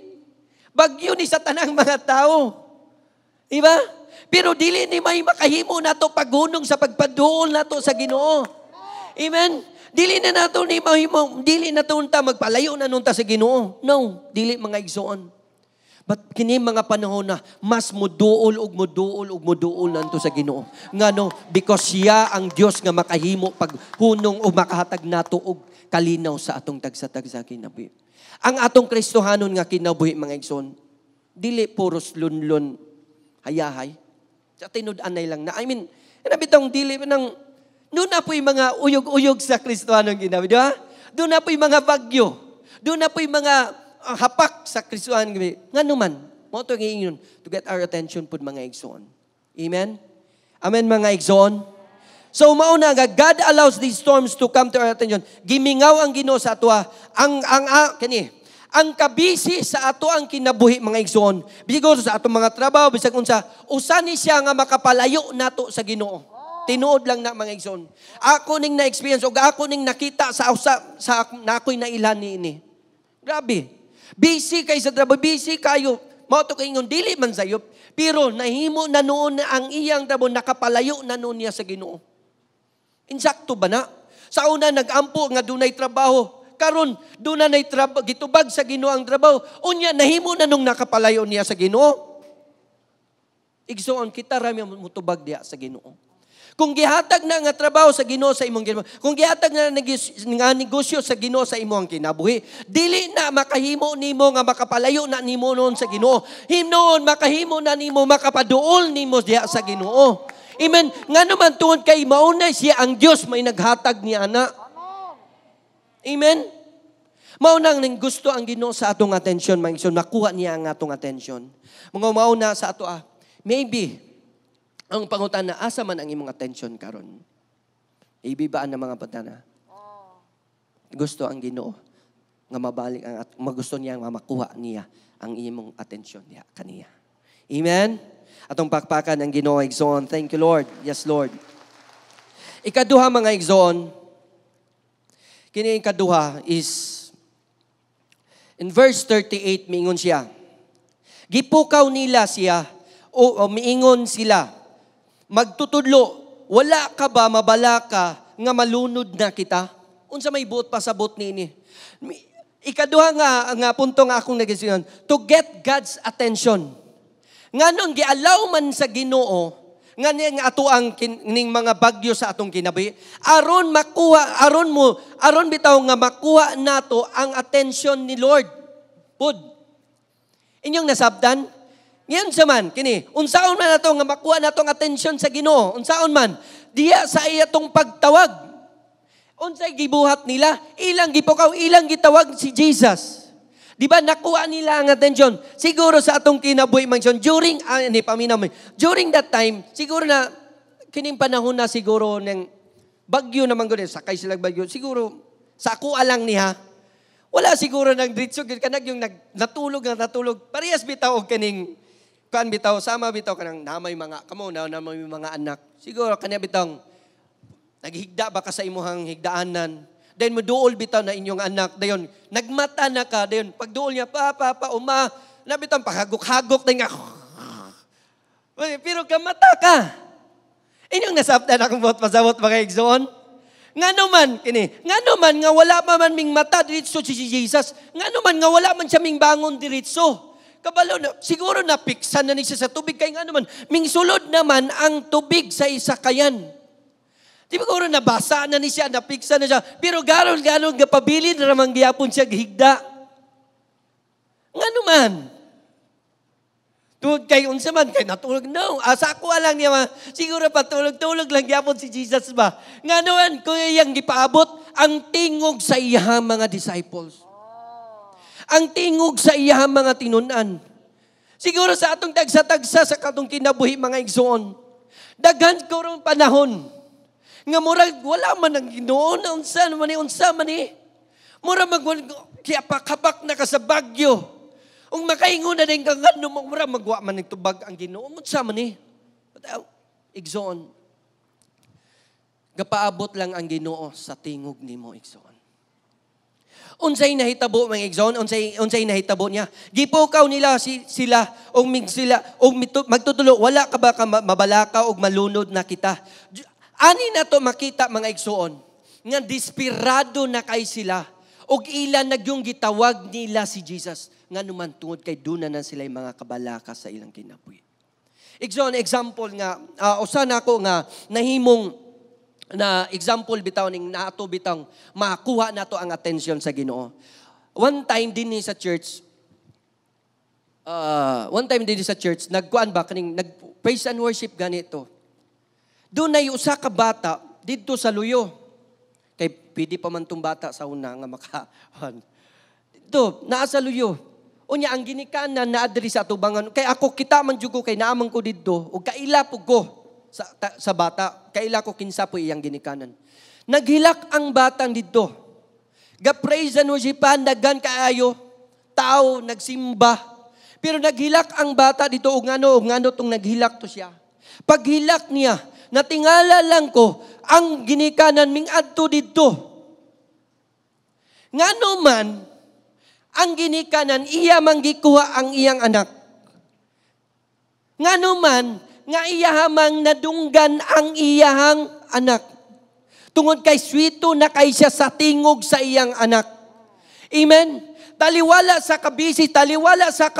Bagyo ni sa tanang mga tao. Di ba? Pero dili ni may makahimo nato paghunong sa pagpaduol nato sa Ginoo. Amen. Dili na nato ni mahimo, dili na tunta magpalayo na nunta sa Ginoo. No, dili mga igsoon. But kini mga panahon na mas muduol nanto sa Ginoo. Ngano? Because siya ang Dios nga makahimo paghunong o makahatag nato og kalinaw sa atong tagsa-tagsa kinabuhi. Ang atong Kristohanon nga kinabuhi mga igsoon, dili puros lunlon hayahay. Sa tinud-anay lang na. I mean, bitong dili nang doon na po'y mga uyog-uyog sa Kristohanong ginabi. Di ba? Doon na po'y mga bagyo. Doon na po'y mga hapak sa Kristohanong ginabi. Nga naman, mo ito ngayon to get our attention po mga igsoon. Amen? Amen mga igsoon? So mauna nga, God allows these storms to come to our attention. Gimingaw ang Ginoo sa ato. Ang kabisi sa ato ang kinabuhi mga igsoon. Bigo sa atong mga trabaho, bisag unsa, usani siya nga makapalayo nato sa Ginoo. Tinuod lang na mga igsoon. Ako ning na-experience o ako ning nakita sa na ako'y nailan ni. Grabe. Busy kay sa trabaho, busy kayo. Mao to kay ingon dili man sayop, pero nahimo na noon ang iyang trabaho nakapalayo na noon niya sa Ginoo. Insakto ba na? Sa una nagampo nga dunay trabaho, karon dunay trabaho gitubag sa Ginoo ang trabaho. Unya nahimo na nung nakapalayo niya sa Ginoo. Igsoon kita ra mutubag diha sa Ginoo. Kung gihatag na nga trabaho sa Ginoo sa imong ginoo, kung gihatag na nga negosyo sa Ginoo sa imong kinabuhi, dili na makahimo nimo nga makapalayo na nimo noon sa Ginoo. Hinoon makahimo na nimo makapaduol nimo diha sa Ginoo. Amen. Ngano man tuod kay mauna siya ang Dios may naghatag ni ana. Amen. Mauna ning gusto ang Ginoo sa atong atensyon, mangison makuha niya ang atong atensyon. Mga mauna sa ato maybe ang pangutan na asa man ang imong attention karon. Ibibaan ng mga pagtana. Gusto ang Ginoo nga mabalik ang magusto niya nga makuha niya ang imong attention niya kaniya. Amen. Atong pakpakan ang Ginoo igsoon. Thank you Lord. Yes Lord. Ikaduha mga igsoon. Kini ikaduha is in verse 38 miingon siya. Gipukaw nila siya o miingon sila. Magtutudlo, wala ka ba, mabala ka, nga malunod na kita? Unsa may buot pa sa buot nini? Ikaduha nga punto nga akong nagisingan, to get God's attention. Nga nung gialaw man sa Ginoo, nga nga ato ang ning mga bagyo sa atong kinabuhi, aron bitaw nga makuha nato ang attention ni Lord. Pud. Inyong nasabdan? Ngayon sa man, kini, unsaon man nato nga makuha natong atensyon sa Ginoo? Unsaon man? Diya sa iyatong pagtawag. Unsay gibuhat nila? Ilang gipukaw, ilang gitawag si Jesus. Di ba nakuha nila ang atensyon? Siguro sa atong kinabuhi mansion during that time, siguro na kining panahon na siguro ng bagyo naman gud sakay sila bagyo. Siguro sa ako lang niya. Wala siguro nang diretso kanag yung natulog. Parehas bitaw og kining kan bitaw sama bitaw kanang namay mga namay mga anak. Siguro kanya bitang naghigda ba ka sa imuhang higdaanan. Then moduol bitaw na inyong anak. Dayon nagmata na ka. Dayon pagduol niya uma na bitang pahagok-hagok na nga. Pero kamata ka. Inyong nasabtan akong buot pasabot mga igsoon. Ngano man nga wala pa man ming mata diretso si Jesus. Ngano man nga wala man siya ming bangon diretso. Kabalo na, siguro napiksan na niya sa tubig. Kaya nga naman, mingsulod naman ang tubig sa isakayan. Di ba kuro nabasa na niya, napiksan na siya. Pero garon gapabilin na naman gyapon siya gihigda. Nga naman. Tuod kay unsa man kay natulog. No, asa ko lang niya. Siguro patulog-tulog lang gyapon si Jesus ba. Nga naman, kung iyang gipaabot, ang tingog sa iyang mga disciples. Ang tingog sa iyang mga tinunan. Siguro sa atong tagsa-tagsa sa katong kinabuhi mga igsoon. Daghan ko rong panahon. Nga murag wala man ang Ginoo, unsa man ni. Mura kapak na ka sa bagyo. Ung makaingon na din kang ano, mura magwa man ito bag ang Ginoo. Unsa man ni? Igsoon. Gapaabot lang ang Ginoo sa tingog nimo, igsoon. Unsay nahitabo mga igsoon, unsay nahitabo niya. Gipukaw nila sila og magtutulo wala ka ba ka mabalaka og malunod na kita. Ani na to makita mga igsoon nga desperado na kay sila og ilan nagyong gitawag nila si Jesus nga numan tungod kay duna na sila mga kabalaka sa ilang kinabuhi. Igsoon example nga usa nako nga nahimong na example bitaw ning naato bitang makuha nato ang attention sa Ginoo. One time din sa church, nagkuan ba kaning nag praise and worship ganito. Doon ay usa ka bata didto sa luyo. Kay pwede pa man tong bata sa una nga makahan. Dito, naa sa luyo. Unya ang ginikanan na adri sa atubangan. Kay ako kita man jugo kay naamang ko didto ug kailapog ko sa bata, kaila ko kinsa po iyang ginikanan. Naghilak ang batang dito. Ga-praise and worship-an, daghan kaayo, tao, nagsimba. Pero naghilak ang bata dito, ug ngano tong naghilak to siya. Paghilak niya, natingala lang ko, ang ginikanan ming adto dito. Ngano man, ang ginikanan, iya manggikuha ang iyang anak. Ngano man, nga iyahamang nadunggan ang iyahang anak. Tungod kay swito na kay siya sa tingog sa iyang anak. Amen? Taliwala sa kabisi, taliwala sa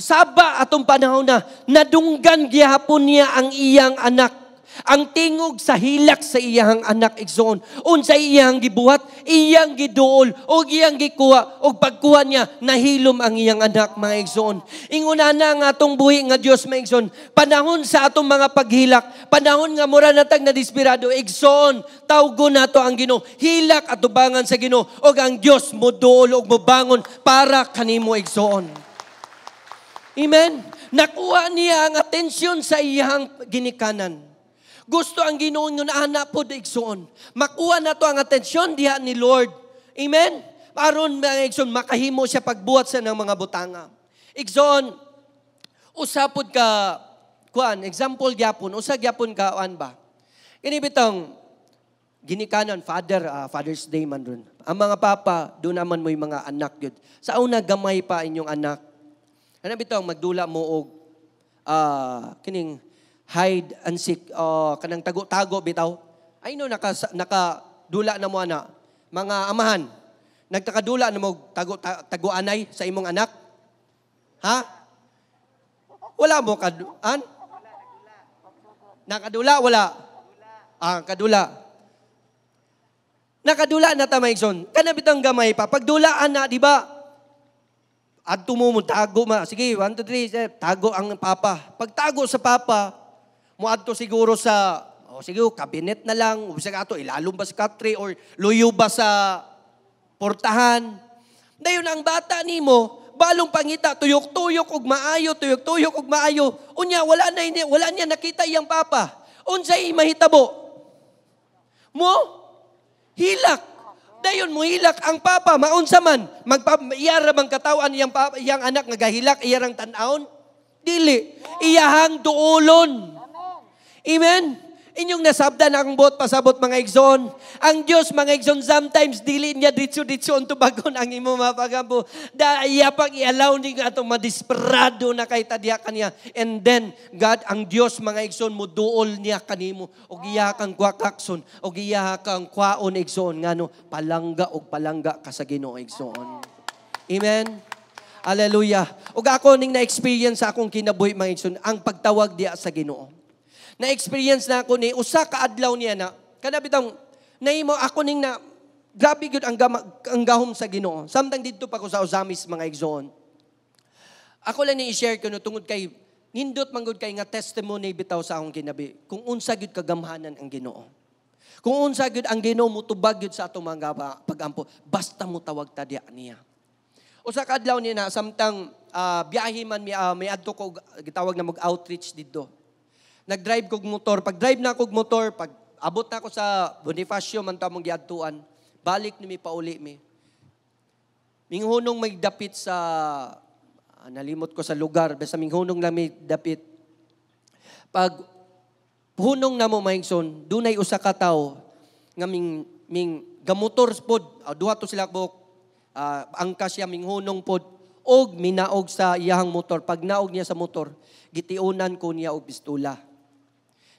saba atong panahon na nadunggan gihapon niya ang iyang anak. Ang tingog sa hilak sa iyang anak igsoon. Unsay iyang gibuhat, iyang giduol, o iyang gikuha, o pagkuha niya, nahilom ang iyang anak, mga igsoon. Inguna na nga atong buhi nga Diyos, mga igsoon. Panahon sa atong mga paghilak, panahon nga mura natag na desperado, igsoon, tawgo na to ang Ginoo. Hilak at tubangan sa Ginoo, o ang Diyos mo duol, o mo bangon, para kanimo igsoon. Amen? Nakuha niya ang atensyon sa iyang ginikanan. Gusto ang Ginoo nga naana po igsoon. Makuha na to ang atensyon diha ni Lord. Amen? Aron mga igsoon, makahimo siya pagbuhat sa ng mga butanga. Igsoon, usapod ka, example gyapon, usa gyapon ka, ba? Kini bitong, ginikanan, Father's Day man ron. Ang mga papa, doon naman mo yung mga anak yun. Sa una, gamay pa inyong anak. Ano bitong, magdula mo og, kining, hide and seek, kanang tago-tago bitaw. Ay no, nakadula na mo ana. Mga amahan, nagtakadula na mo tago-anay sa imong anak? Ha? Wala mo kaduan? Nakadula, wala? Kadula. Nakadula na tamayson. Kana bitang gamay pa. Pagdulaan na, di ba? Adto mo tago ma. Sige, 1, 2, 3, tago ang papa. Pagtago sa papa, muadto siguro sa, siguro, kabinet na lang, o sa ato, ilalong ba sa katre, or luyo ba sa portahan. Dayon ang bata nimo, balong pangita, tuyok-tuyok ug maayo, tuyok-tuyok ug maayo. Unya, wala niya nakita iyang papa. Unsay mahitabo? Mo, hilak. Dayon mo hilak ang papa, maunsa man, iyara bang katawan iyang anak nga gahilak, iyarang tan-aon? Dili, iyahang duolon. Amen? Inyong nasabdan ang bot pasabot mga igsoon. Ang Diyos mga igsoon sometimes dili niya ditso-ditso ang tubagon ang imo mapagampo. Daya pag i-allow ni nga itong madisperado na kay tadya kaniya. And then, God, ang Diyos mga igsoon mo duol niya kanimo. O giya kang kwakakson. O giya kang kwaon igsoon. Ngano, palangga ka sa Ginoo igsoon. Amen? Hallelujah. O ako ning na-experience sa akong kinabuhi mga igsoon, ang pagtawag diya sa Ginoo. Na-experience na ako ni usa ka adlaw niya na kanabitang nahimo ako ning na grabe gyud ang gahom sa Ginoo. Samtang didto pa ko sa Usamis mga igsoon. Ako lang ni i-share ko no tungod kay nindot man gud kay nga testimony bitaw sa akong kinabi kung unsa gyud kagamhanan ang Ginoo. Kung unsa gyud ang Ginoo mutubag gyud sa ato mga pagampo basta mo tawag ta diha niya. Usa ka adlaw niya na samtang biyahe man may adto ko gitawag na mag-outreach didto. Nag-drive kog motor. Pag-drive na kog motor, pag abot na ako sa Bonifacio, man tamong giadtuan, balik ni mi pauli mi. Minghunong may dapit sa, nalimot ko sa lugar, basta minghunong lang may dapit. Pag hunong na mo maingson, dunay usa ka tawo nga ming gamotor pod, duha to sila bok, angkas siya minghunong pod, og minaog sa iyahang motor. Pag naog niya sa motor, gitiunan ko niya og pistola.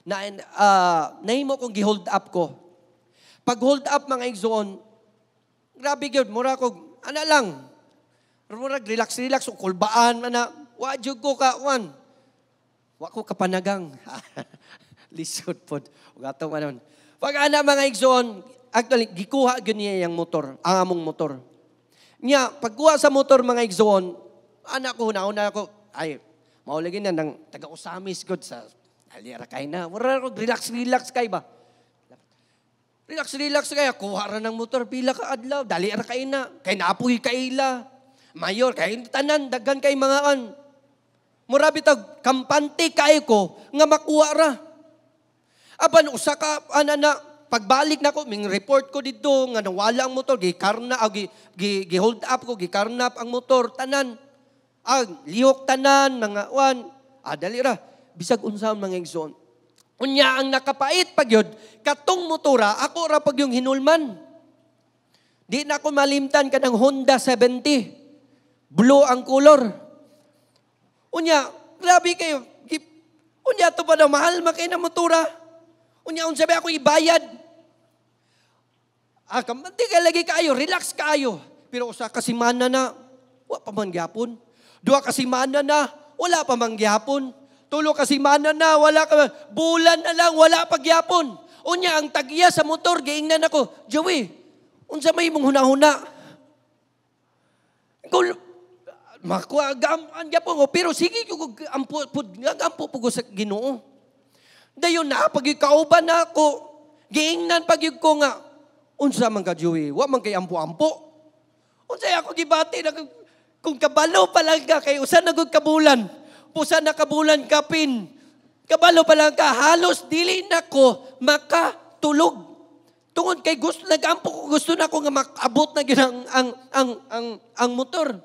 Nahimo kong gi-hold up ko. Pag hold up mga igsoon, grabe gyud, mura ko, ana lang. Murag relax o kulbaan ana. Wa jud ko ka wan. Wa ko kapanagang. Lisod pod. Ug atong anon. Pag ana mga igsoon, actually gikuha gyud niya yang motor, ang among motor. Nya pagkuha sa motor mga igsoon, ana ko una ko ay maulagi na nang taga-usamis gud sa alira kay na. Mura ko relax kay ba. Relax kaya, kuha ra ng motor, pila ka adlaw, dali ra kay na, kay naapoy kaila, mayor, kay tanan, daghan kay mga an. Murabi tag, kampante kay ko, nga makuha ra. Aban, usa ka, pagbalik na ko, ming report ko dito, nga nawala ang motor, gi-hold up ko, gi-karnap ang motor, tanan. Lihok tanan, mga wan, dali ra, bisag unsaon mga igsoon. Unya ang nakapait pagyod, katong motora, ako ra pag yung hinulman. Di na ako malimtan ka ng Honda 70. Blue ang color. Unya, grabe kayo. Unya, ito pa na mahal makay na motora. Unya, sabi ako ibayad. Kamanti ka lagi kayo, relax kayo. Pero usa kasimana na, wala pa mangyapon. Dua kasimana na, wala pa mangyapon. Tulo kasimana na, wala ka, bulan na lang, wala pagyapon. Unya, ang tagya sa motor, giingnan ako, Joey, unsa may mong hunahuna? Makuha, gamaan gyapon ko, pero sige, ampo po sa Ginoo. Dayon na, pag ikauban na ako, giingnan pag ko nga, unsa man ka, Joey, wa man kay ampo-ampo. Unsa ako gibati, kung kabalo pa lang ka, kay usan na kabulan, pusa na kabulan kapin. Kabalo pa lang ka, halos dili na ko makatulog. Tungod kay gusto, nag-ampo ko, gusto na ko nga makabot na yun ang motor.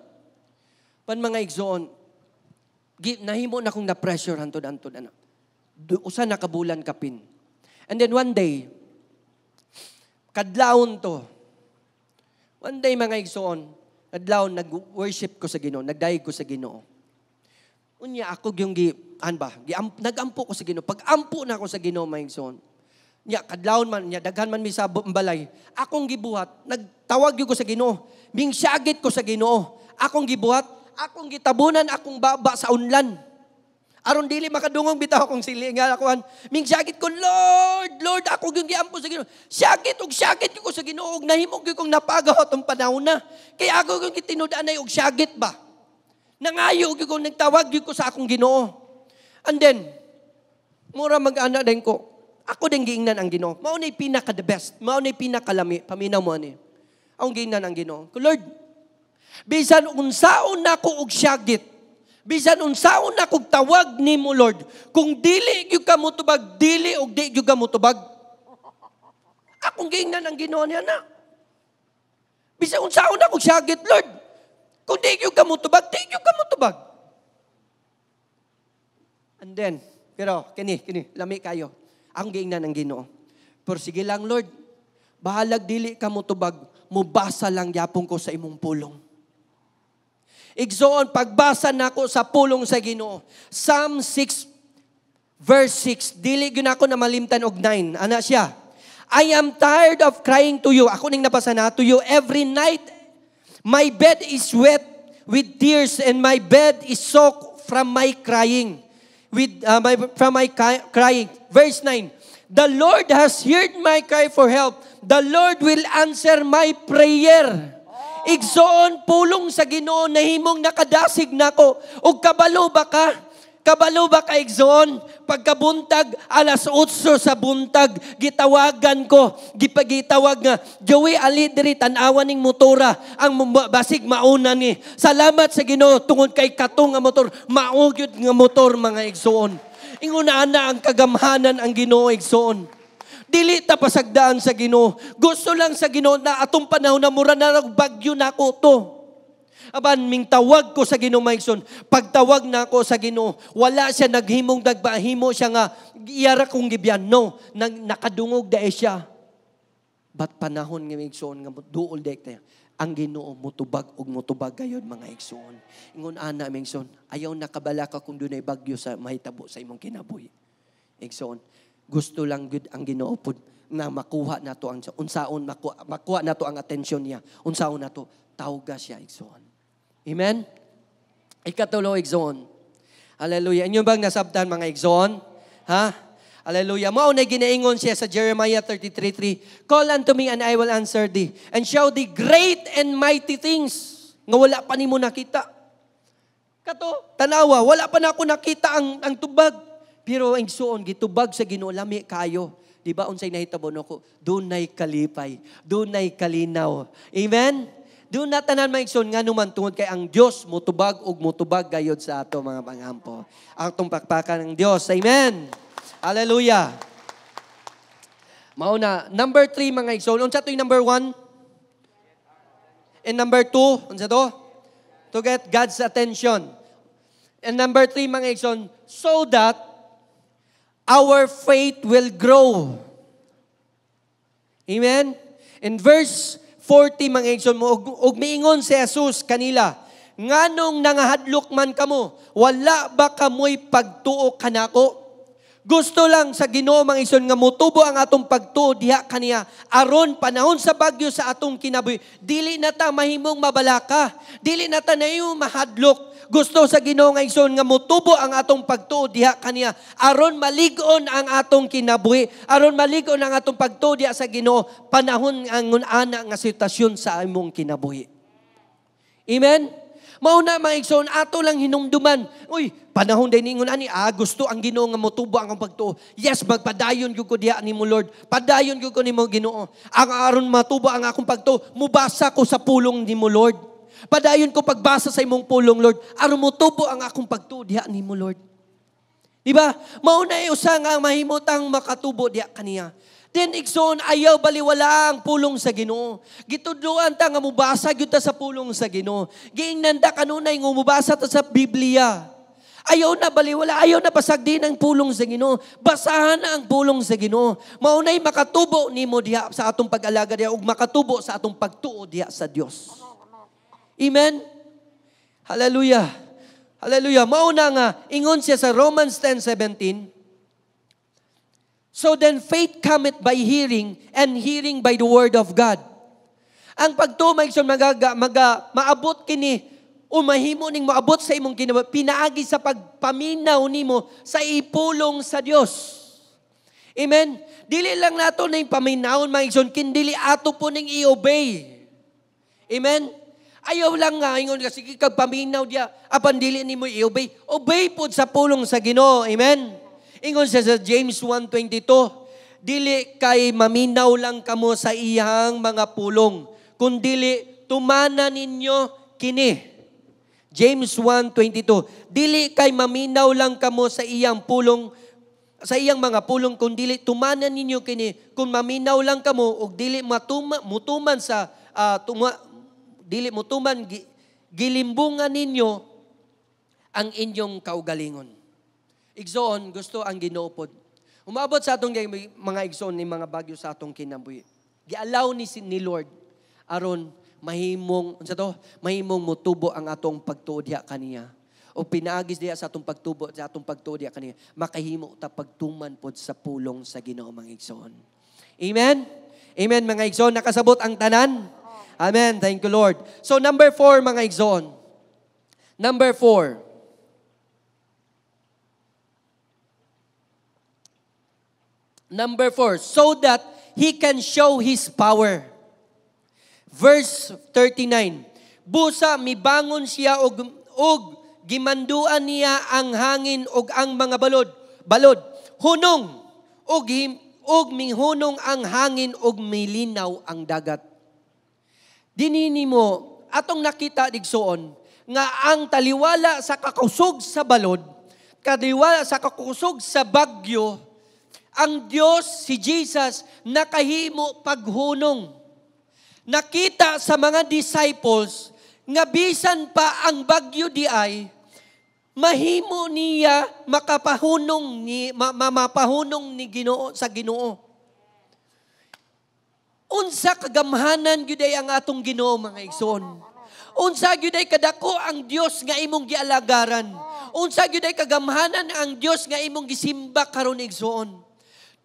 Pan mga igsoon, nahimo na kong na-pressure hantod. Usa na kabulan kapin. And then one day, kadlawon to. One day mga igsoon, kadlawon nag-worship ko sa Ginoo, nagdayeg ko sa Ginoo. Unya ako yung nagampo ko sa Ginoo. Pag-ampo na ako sa Ginoo, mga igsoon. Nya kadlawon man, nya daghan man mi sa balay. Akong gibuhat, nagtawag ko sa Ginoo. Mingsyagit ko sa Ginoo. Akong gibuhat, akong gitabunan, akong baba sa unlan. Aron dili makadungong bitaw akong sili nga akuan. Mingsyagit ko, Lord, ako yung giampo sa Ginoo. Syagit ko sa Ginoo, nahimog kong napagaw atong panahon na. Kaya ako yung gitinud-anay og syagit ba? Nangayo ko, nagtawag ko sa akong Ginoo. And then, mura mag-ana din ko, ako din giingnan ang Ginoo. Maunay pinaka-the best. Maunay pinaka-lami. Paminaw mo ani. Ang giingnan ang Ginoo. Lord, bisan unsaon na ko og syagit, bisan unsaon na kog tawag nimo, Lord, kung dili gyud ka motubag, dili og di gyud ka motubag. Akong giingnan ang Ginoo niya na. Bisan unsaon na kog syagit, Lord, kung di yung kamutubag, di yung kamutubag. And then, pero, kini, lami kayo. Ang giingnan ng Ginoo. Pero sige lang, Lord, bahalag dili kamutubag, mubasa lang yapon ko sa imong pulong. Igsoon, pagbasa nako sa pulong sa Ginoo. Psalm 6, verse 6, dili yun ako na malimtan og 9. Ana siya, I am tired of crying to you. Ako ning nabasa na, to you every night. My bed is wet with tears and my bed is soaked from my crying. Crying. Verse 9. The Lord has heard my cry for help. The Lord will answer my prayer. Igsoon pulong sa Ginoo nahimong nakadasig nako. Og kabalo ba ka? Kabalo ba ka igsoon? Pagkabuntag, alas 8 sa buntag, gitawagan ko, gipagitawag nga, Joey, ali diri tanawan ning motora, ang basig mauna ni. Salamat sa Ginoo tungod kay katong nga motor, maugyod nga motor mga igsoon. Inguna na ang kagamhanan ang Ginoo igsoon. Dili ta pasagdaan sa Ginoo. Gusto lang sa Ginoo na atong panahon na mura na bagyo nako to. Aban, ming tawag ko sa Ginoo maigsoon. Pagtawag na ako sa Ginoo, wala siya naghimong nagbahimo siya nga, iyara kong gibyan. No, nakadungog dahil siya. But panahon nga maigsoon, nga duol dek tayo. Ang Ginoo mutubag ug mutubag gayud mga igsoon. Ingon ana maigsoon, ayaw nakabala ka kung dunay bagyo sa mahitabo sa imong kinabuhi. Igsoon, gusto lang gud ang Ginoo pud na makuha nato ang unsaon makuha nato ang atensyon niya. Unsaon nato tawga siya igsoon. Amen. Ikatulo igsoon. Hallelujah. Inyo bang nasabtan mga igsoon? Ha? Hallelujah. Mao na ginaingon siya sa Jeremiah 33:3. Call unto me and I will answer thee and show thee great and mighty things nga wala pa nimo nakita. Kato, tanawa, wala pa na ako nakita ang tubag. Pero ang suon, gitubag sa Ginoo lami kayo. Di ba unsay nahitabo nako? Dunay kalipay, dunay kalinaw. Amen? Doon na tanan maigsoon nga numan tungod kay ang Dios mutubag ug mutubag gayod sa ato mga pangampo. Ang atong pakpakan ng Dios. Amen. Hallelujah. Mauna, number 3 mga igsoon. Unsa to yung number 1? And number 2, unsa to? To get God's attention. And number 3 mga igsoon, so that our faith will grow. Amen? In verse 40 mga igsoon mo, og miingon si Jesus kanila, nganong nangahadlok man kamo, wala ba kamoy pagtuo kanako? Gusto lang sa Ginoo mga igsoon nga motubo ang atong pagtuo diha kaniya aron panahon sa bagyo sa atong kinabuhi. Dili na ta mahimong mabalaka, dili na ta nayo mahadlok. Gusto sa Ginoo nga igsoon nga motubo ang atong pagtuo diha kaniya aron malig-on ang atong kinabuhi, aron malig-on ang atong pagtuo diha sa Ginoo panahon ang ana nga sitwasyon sa imong kinabuhi. Amen. Mauna mga igsoon, ato lang hinumduman. Uy, panahon din ningon ani, gusto ang Ginoo nga motubo ang pagtuo. Yes, magpadayon gyud ko diha nimo Lord. Padayon gyud ko nimo Ginoo. Ang aron matubo ang akong pagtuo, mubasa ko sa pulong nimo Lord. Padayon ko pagbasa sa imong pulong Lord, aron motubo ang akong pagtuo diha nimo Lord. Di ba? Mauna usa nga mahimutang makatubo diha kaniya. Then igsoon, ayaw baliwala ang pulong sa Ginoo. Gitudloan ta nga mubasa gyud ta sa pulong sa Ginoo. Giingnan ta kanunay nga mubasa ta sa Biblia. Ayaw na baliwala, ayaw na pasagdi ang pulong sa Ginoo. Basahan na ang pulong sa Ginoo. Maunay makatubo nimo diha sa atong pag-alaga diha ug makatubo sa atong pagtuo diha sa Dios. Amen. Hallelujah. Hallelujah. Mauna nga ingon siya sa Romans 10:17. So then faith cometh by hearing, and hearing by the word of God. Ang pagtumay son maabot kini o mahimo ning maabot sa imong kinabuhi pinaagi sa pagpaminaw nimo sa ipulong sa Dios. Amen. Dili lang nato na paminawon maigsoon kin dili ato po ning i-obey. Amen. Ayaw lang nga ingon kasi kag paminaw dia apan dili nimo i-obey. Obey pod sa pulong sa Ginoo. Amen. Ingon siya sa James 1:22, dili kay maminaw lang kamo sa iyang mga pulong, kundi tumana ninyo kini. James 1:22, dili kay maminaw lang kamo sa iyang pulong, sa iyang mga pulong, kundi tumana ninyo kini. Kung maminaw lang kamo og dili mutuman sa dili mutuman gilimbungan ninyo ang inyong kaugalingon. Igsoon, gusto ang Ginoo pod. Umabot sa atong mga igsoon ni mga bagyo sa atong kinabuhi. Gialaw ni Lord aron mahimong motubo ang atong pagtuo diha kaniya. O pinaagis diha sa atong pagtubo diha kaniya. Makahimo ta pagtuman pod sa pulong sa Ginoo mga igsoon. Amen. Amen mga igsoon, nakasabot ang tanan. Amen. Thank you Lord. So number 4 mga igsoon. Number 4. Number 4, so that He can show His power. Verse 39, busa mibangon siya og gimanduan niya ang hangin og ang mga balod. Hunong og minghunong ang hangin og milinaw ang dagat. Dinini mo atong nakita digsoon nga ang taliwala sa kakusog sa balod, taliwala sa kakusog sa bagyo, ang Diyos, si Jesus, nakahimo paghunong. Nakita sa mga disciples nga bisan pa ang bagyo di ay, mahimo niya makapahunong ni mapahunong ni Ginoo sa Ginoo. Unsa kagamhanan gyud ay ang atong Ginoo mga igsoon. Unsa gyud ay kadako ang Dios nga imong gialagaran. Unsa gyud ay kagamhanan ang Dios nga imong gisimba karon igsoon.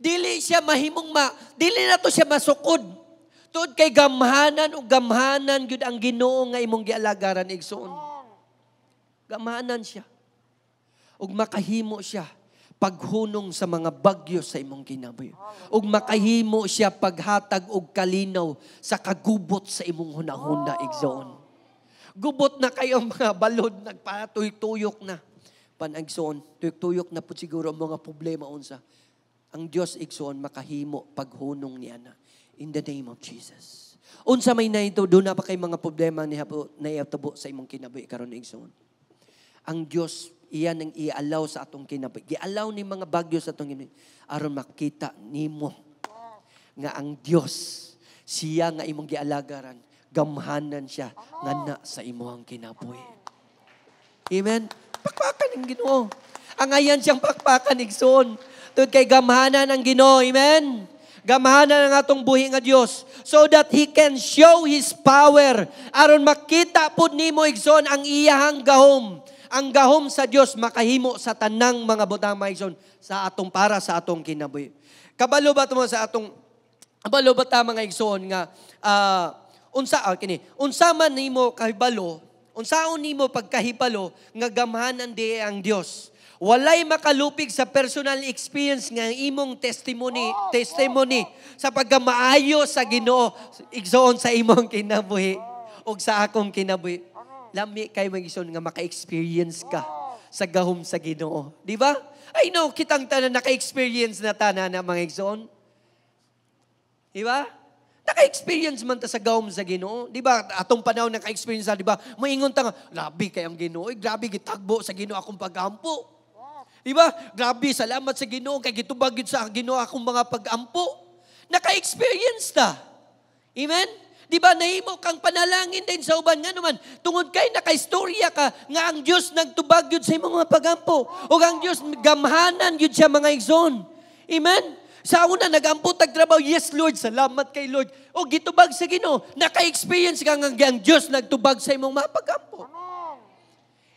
Dili na to siya masukod. Tuod kay gamhanan gyud ang Ginoo nga imong gialagaran igsoon. Gamhanan siya. Ug makahimo siya paghunong sa mga bagyo sa imong kinabuhi. Ug makahimo siya paghatag og kalinaw sa kagubot sa imong hunahuna igsoon. Gubot na kayo mga balod, nagpatuyok-tuyok na. Panagsoon, tuyok-tuyok na po siguro ang mga problema unsa. Ang Dios igsoon makahimo paghunong niya na. In the name of Jesus. Unsa may naito, doon na pa kay mga problema na iatabo sa imong kinabuhi karon igsoon. Ang Dios, iyan ang i-allow sa atong kinabuhi. I-allow ni mga bagyo sa atong kinabuhi. Aron makita nimo nga ang Dios, siya nga imong gialagaran, gamhanan siya nga na sa imong kinabuhi. Amen? Pakpakan ang Ginoo. Ang ayan siyang pakpakan igsoon. Tungod kay gamhanan ang Ginoo. Amen? Gamahanan ang atong buhi nga Dios so that He can show His power. Aron makita po nimo igsoon ang iyahang gahom. Ang gahom sa Dios makahimo sa tanang mga butang igsoon sa atong para sa atong kinabuhi. Kabalo ba mo sa atong kabalo ba ta mga igsoon nga unsa man nimo kahibalo, unsaon nimo pagkahibalo nga gamhanan di ang Dios. Walay makalupig sa personal experience nga imong testimony sa pagkamaayo sa Ginoo igsoon sa imong kinabuhi o sa akong kinabuhi. Lami kay magison nga maka-experience ka sa gahom sa Ginoo, di ba? I know kitang tanan naka-experience na tanan na mga igsoon. Di ba? Naka-experience man ta sa gahom sa Ginoo, di ba? Atong panahon naka-experience di ba? Moingon ta nga, grabe kay ang Ginoo, grabe gitagbo sa Ginoo akong pagampo. Diba? Grabe, salamat sa Ginoo kay gitubag gid sa Ginoo akong mga pag-ampo. Naka-experience ta. Amen? Diba, nahimo kang panalangin din sa uban nga naman. Tungod kay naka-istorya ka nga ang Dios nagtubag yun sa imong mga pag-ampo. O ang Dios gamhanan yun siya mga igsoon. Amen? Sa una, nag-ampo tagtrabaho, yes Lord, salamat kay Lord. O gitubag sa Ginoo, naka-experience ka nga ang Dios nagtubag sa imong mga pag-ampo.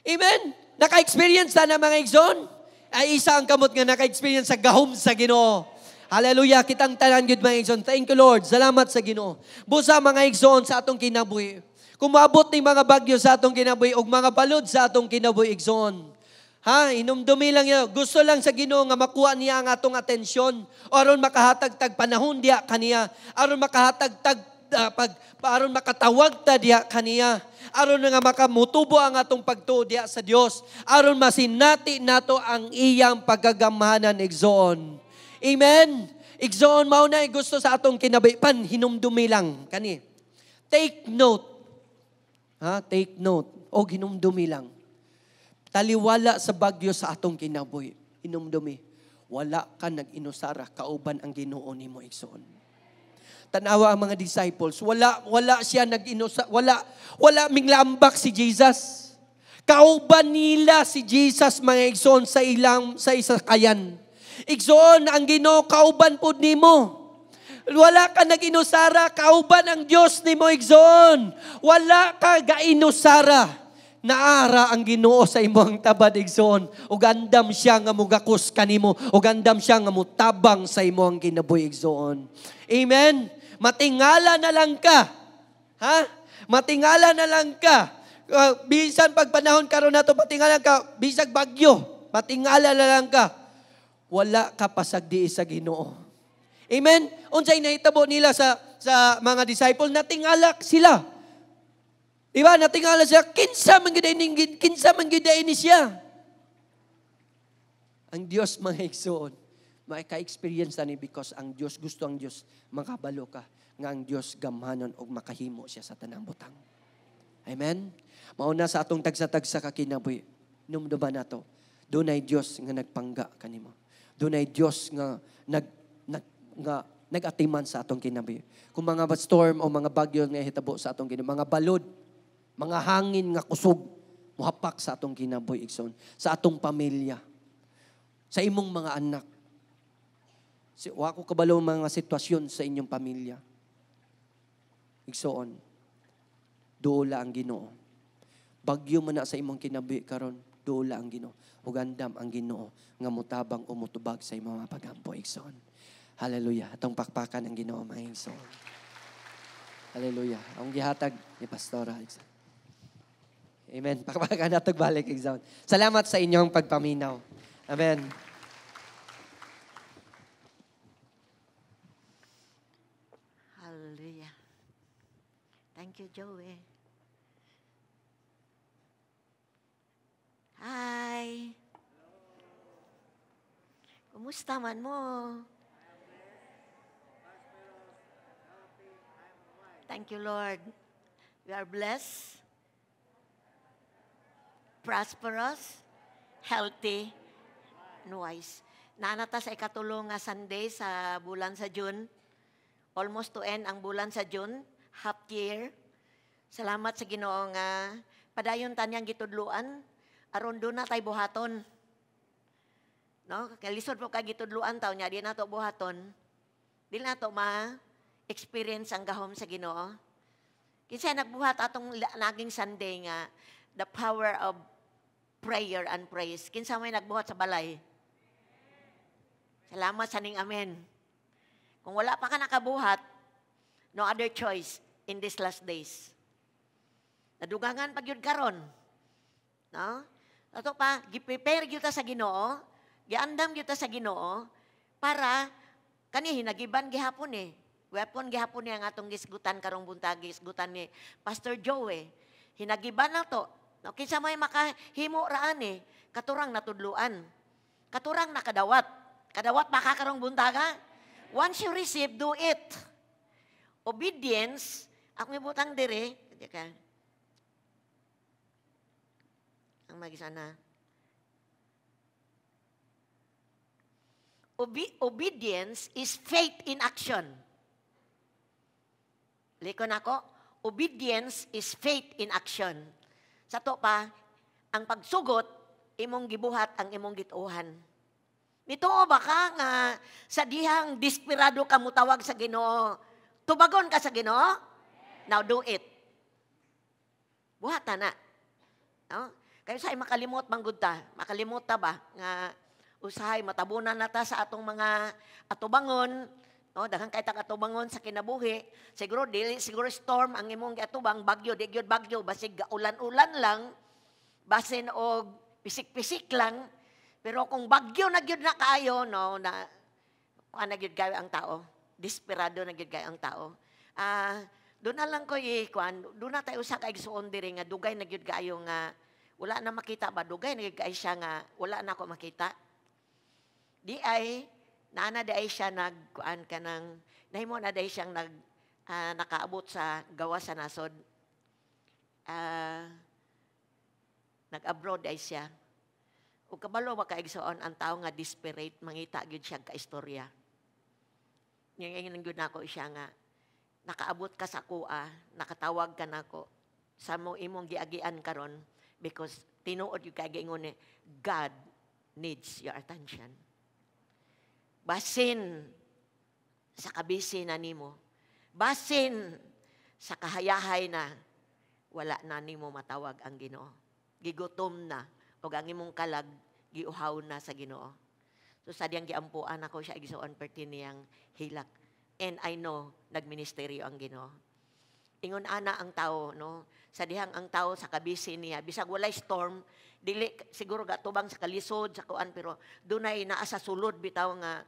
Amen? Naka-experience ta na mga igsoon? Ay isa ang kamot nga naka-experience sa gahom sa Ginoo. Hallelujah, kitang tanan gud mga igsoon. Thank you Lord. Salamat sa Ginoo. Busa mga igsoon sa atong kinabuhi. Kumabot ni mga bagyo sa atong kinabuhi ug mga balod sa atong kinabuhi igsoon. Ha, inumdumi lang yun. Gusto lang sa Ginoo nga makuha niya ang atong atensyon o aron makahatag tag panahon diya kaniya. Aron makahatag tag aron makatawag ta diya kaniya. Aron nga makamutubo ang atong pagtuo diya sa Dios. Aron masinati nato ang iyang pagagamhanan igsoon. Amen. Igsoon mao na gusto sa atong kinabuhi hinumdumi lang kani. Take note. Ha, take note. O hinumdumi lang. Taliwala sa bagyo sa atong kinabuhi. Hinumdumi. Wala ka nag-inusara kauban ang Ginoo nimo igsoon. Tanawa ang mga disciples, wala siya wala minglambak si Jesus. Kauban nila si Jesus mga igsoon sa isakayan. Igsoon ang Ginoo kauban pud nimo. Wala ka nag-inusara kauban ang Dios nimo igsoon. Wala ka gainusara. Naara ang Ginoo sa imong tabad igsoon. Ug andam siya nga mugakos kanimo, ug andam siya nga mutabang sa imong kinabuhi igsoon. Amen. Matingala na lang ka. Ha? Matingala na lang ka. Bisan pag panahon karon nato patingala ka, bisag bagyo, matingala na lang ka. Wala ka pasagdi sa Ginoo. Amen. Unsay nahitabo nila sa mga disciple, natingala sila. Diba? Natingala siya, kinsa man gid ni siya. Ang Dios mga igsoon, maka-experience ni because ang Dios gusto ang Dios makabalo ka nga ang Dios gamhanon og makahimo siya sa tanang butang. Amen. Mauna sa atong tagsa-tagsa ka kinabuhi. Numduman nato. Dunay Dios nga nagpangga kanimo. Dunay Dios nga nagatiman sa atong kinabuhi. Kung mga storm o mga bagyo nga hitabo sa atong kinabuhi, mga balod, Mga hangin nga kusog, muhapak sa atong kinabuhi, igsoon. Sa atong pamilya. Sa imong mga anak. Wa ko kabalo mga sitwasyon sa inyong pamilya. Igsoon. Dola ang Ginoo. Bagyo man na sa imong kinabuhi karon, dola ang Ginoo. Ug andam ang Ginoo nga mutabang o mutubag sa imong mga pagampo, igsoon. Hallelujah. Atong pakpakan ang Ginoo, mga igsoon. Hallelujah. Ang gihatag ni Pastora. Amen. Pakpakan natog balik, igsoon. Salamat sa inyong pagpaminaw. Amen. Hallelujah. Thank you, Joey. Hi. Kumusta man mo? Thank you, Lord. We are blessed, prosperous, healthy, and wise. Nanata sa ikatulong nga Sunday sa bulan sa June. Almost to end ang bulan sa June, half year. Salamat sa Ginoo nga padayon tanyang gitudluan aron do na tay buhaton. No, kay lisod po kay gitudluan taw nya di na to buhaton. Dili na to experience ang gahom sa Ginoo. Kinsa nagbuhat atong naging Sunday nga the power of prayer and praise. Kinsa may nagbuhat sa balay? Salamat sa ning amen. Kung wala pa ka nakabuhat, no other choice in these last days. Nadugangan pag yun karon. No? Ato pa, gi-prepare gyud ta sa Ginoo, giandam gyud ta sa Ginoo para kani hinagiban gihapon Weapon gihapon niya ang atong gisgutan karong buntag gisgutan ni Pastor Joey. Hinagiban na to. No, kinsa may makahimo raan katurang natudluan. Katurang nakadawat. Kadawat baka karong buntaga. Once you receive, do it. Obedience, ako ibutang dire, ang magisana. Obedience is faith in action. Likon ako, obedience is faith in action. Sa to pa, ang pagsugot, imong gibuhat ang imong gituhan. Nitoo ba ka nga sa dihang desperado ka mutawag sa Ginoo, tubagon ka sa Ginoo? Now do it. Buhata na. No? Kayo sa'y makalimot manggod ta. Makalimot ta ba? Nga usahay, matabunan na ta sa atong mga atubangon. No, daghang kay tag atubangon sa kinabuhi. Siguro dili siguro storm ang imong atubang, bagyo, di gyud bagyo, basig ulan-ulan lang, basin og pisik-pisik lang. Pero kung bagyo na gyud na kaayo, no, na na gyud kayo ang tao. Desperado na gyud kayo ang tao. Doon na lang ko doon na tayo sa kaigsuon diri nga dugay na gyud kayo nga wala na makita ba, dugay na gyud kayo siya nga wala na ako makita. Di ay naana day siya nagkuan ka ng nahimo na day siyang nakaabot sa gawa sa nasod. Nag-abroad ay siya. Ug kabalo ba kaigsoon ang tao nga desperate mangita gyud siya ka istorya. Ngayon gyud nako siya nga nakaabot ka sa kuha, nakatawag ka nako sa mo imong giagian karon because tinuod yung kagingon God needs your attention. Basin sa kabisi na nimo. Basin sa kahayahay na wala na nimo matawag ang Ginoo. Gigutom na o ang imong kalag giuhaw na sa Ginoo. So sa diyang giampuan ako siya igsuon perti niyang hilak. And I know nagministeryo ang Ginoo. Ingon ana ang tao no, sa dihang ang tao sa kabisi niya bisag walay storm dili siguro gatubang sa kalisod sa kuan pero dunay naa sa sulod bitaw nga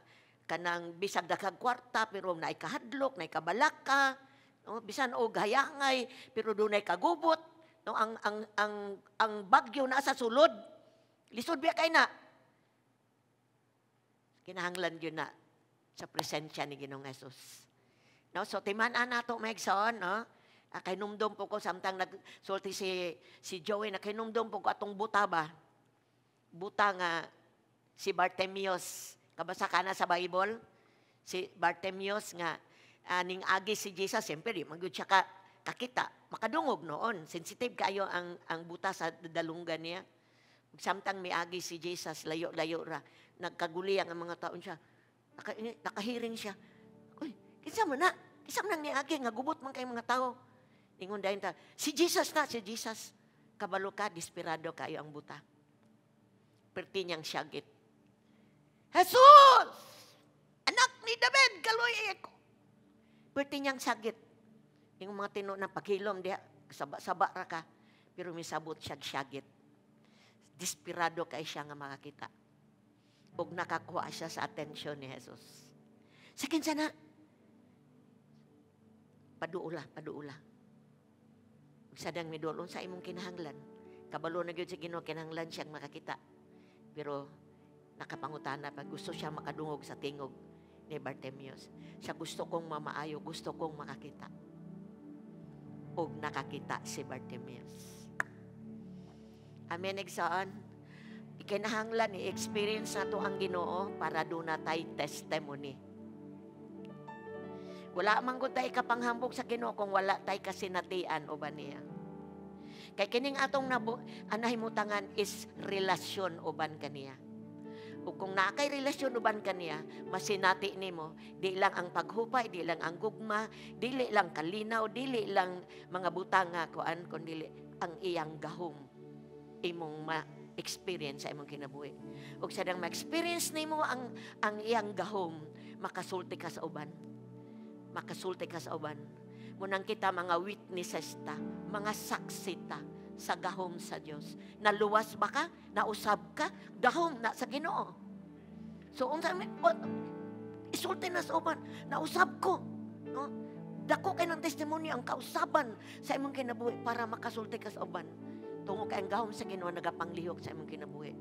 kanang bisag dakag kwarta pero naay kahadlok, naay kabalaka, no, bisan og hayangay pero dunay kagubot, no, ang bagyo naa sa sulod. Lisod biya kay na. Kinahanglan gyud na sa presensya ni Ginoong Hesus. No, so timan-an nato maigsoon, no? Kay numdum po ko samtang nagsulti si Joey na kinumdum po ko atong buta ba. Buta nga si Bartimeus. Kabasa ka na sa Bible? Si Bartimeus nga ning agi si Jesus, siyempre di magud siya makakita, makadungog noon. Sensitive kayo ang buta sa dalunggan niya. Samtang miagi si Jesus, layo-layo ra. Nagkaguli ang mga taon siya. Nakahiring siya. Uy, kinsa man na? Kinsa man niagi, nga gubot man kay mga tao. Ingon dahin ta, si Jesus na, si Jesus. Kabalo ka, desperado kayo ang buta. Perti niyang syagit. Jesus! Anak ni David, kaloy ako. Perti niyang syagit. Yung mga tino na paghilom diha, saba ra ka. Pero misabot siya syagit. Desperado kay siya nga makakita. Ug nakakuha siya sa atensyon ni Jesus. Sa kinsa na? Paduula. Sadang midulon sa imong kinahanglan. Kabalo na gyud sa Ginoo kinahanglan siyang makakita. Pero nakapangutana pa, gusto siya makadungog sa tingog ni Bartimeus. Siya gusto kong mamaayo, gusto kong makakita. Ug nakakita si Bartimeus. Amen, igsoon. Ikinahanglan i-experience na to ang Ginoo para doon na tayo testimony. Wala man gud tayo kapanghambog sa Ginoo kung wala tayo kasinatian o ba niya. Kay kining atong anahimutangan is relasyon uban kaniya. O kung nakay relasyon uban kaniya, masinati nimo, di lang ang paghupay, di lang ang gugma, dili lang kalinaw, dili lang mga butang nga kuan, kundi ang iyang gahom imong ma-experience sa imong kinabuhi. Ug sadang ma-experience nimo ang iyang gahom, makasulti ka sa uban. Makasulti ka sa uban. Munang kita mga witnesses ta, mga saksi ta sa gahom sa Dios. Naluwas ba ka? Nausab ka? Gahom na sa Ginoo. So unsa isulti na sa uban, nausab ko, no? Dako kay ng testimony ang kausaban sa imong kinabuhi para makasulti ka sa uban. Tungo kay ang gahom sa Ginoo nagapanglihok sa imong kinabuhi.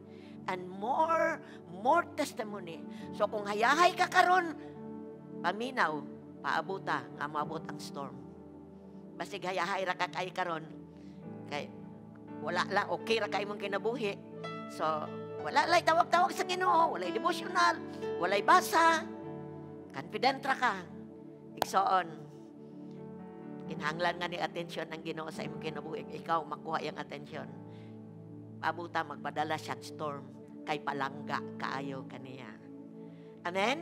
And more testimony. So kung hayahay ka karon, paminaw, paabuta nga maabot ang storm. Basta hayahay ra ka kay karon, kay wala lang okay ra kay imong kinabuhi. So wala lay tawag-tawag sa Ginoo, walay devotional, walay basa. Confident ra ka. Igsoon. Kinahanglan nga ni atensyon ng Ginoo sa imong kinabuhi. Ikaw makuha yang atensyon. Pabuta magpadala siya storm kay palangga kaayo kaniya. Amen.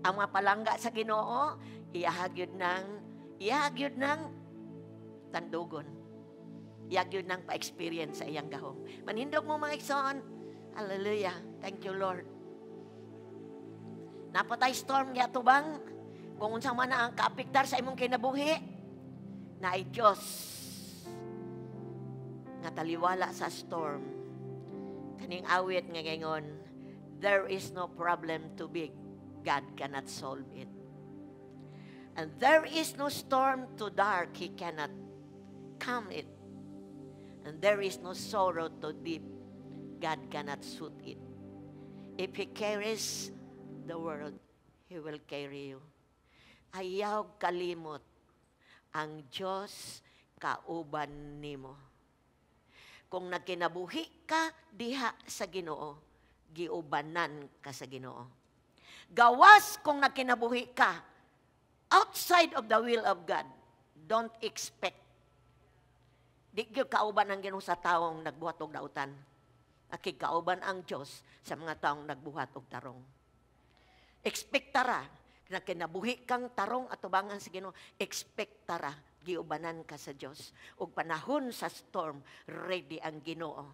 Ang mga palangga sa Ginoo iyahagyod ng tandugon. Iyahagyod ng pa-experience sa iyang gahom. Manindog mo mga igsoon. Hallelujah. Thank you, Lord. Napatay storm nga tubang. Kung unsang man ang kaapektar sa imong kinabuhi, na ay Diyos nga taliwala sa storm. Kaning awit nga ngayon, there is no problem too big. God cannot solve it. And there is no storm too dark. He cannot calm it. And there is no sorrow too deep. God cannot soothe it. If He carries the world, He will carry you. Ayaw kalimot ang Diyos kauban nimo. Kung nagkinabuhi ka diha sa Ginoo, giubanan ka sa Ginoo. Gawas kung nagkinabuhi ka outside of the will of God, don't expect. Di gyud kauban ang Ginoo sa taong nagbuhat og dautan. Akigkauban ang Diyos sa mga taong nagbuhat og tarong. Ekspektara na kinabuhi kang tarong at tubangan sa Ginoo, ekspektara giubanan ka sa Dios. Ug panahon sa storm, ready ang Ginoo.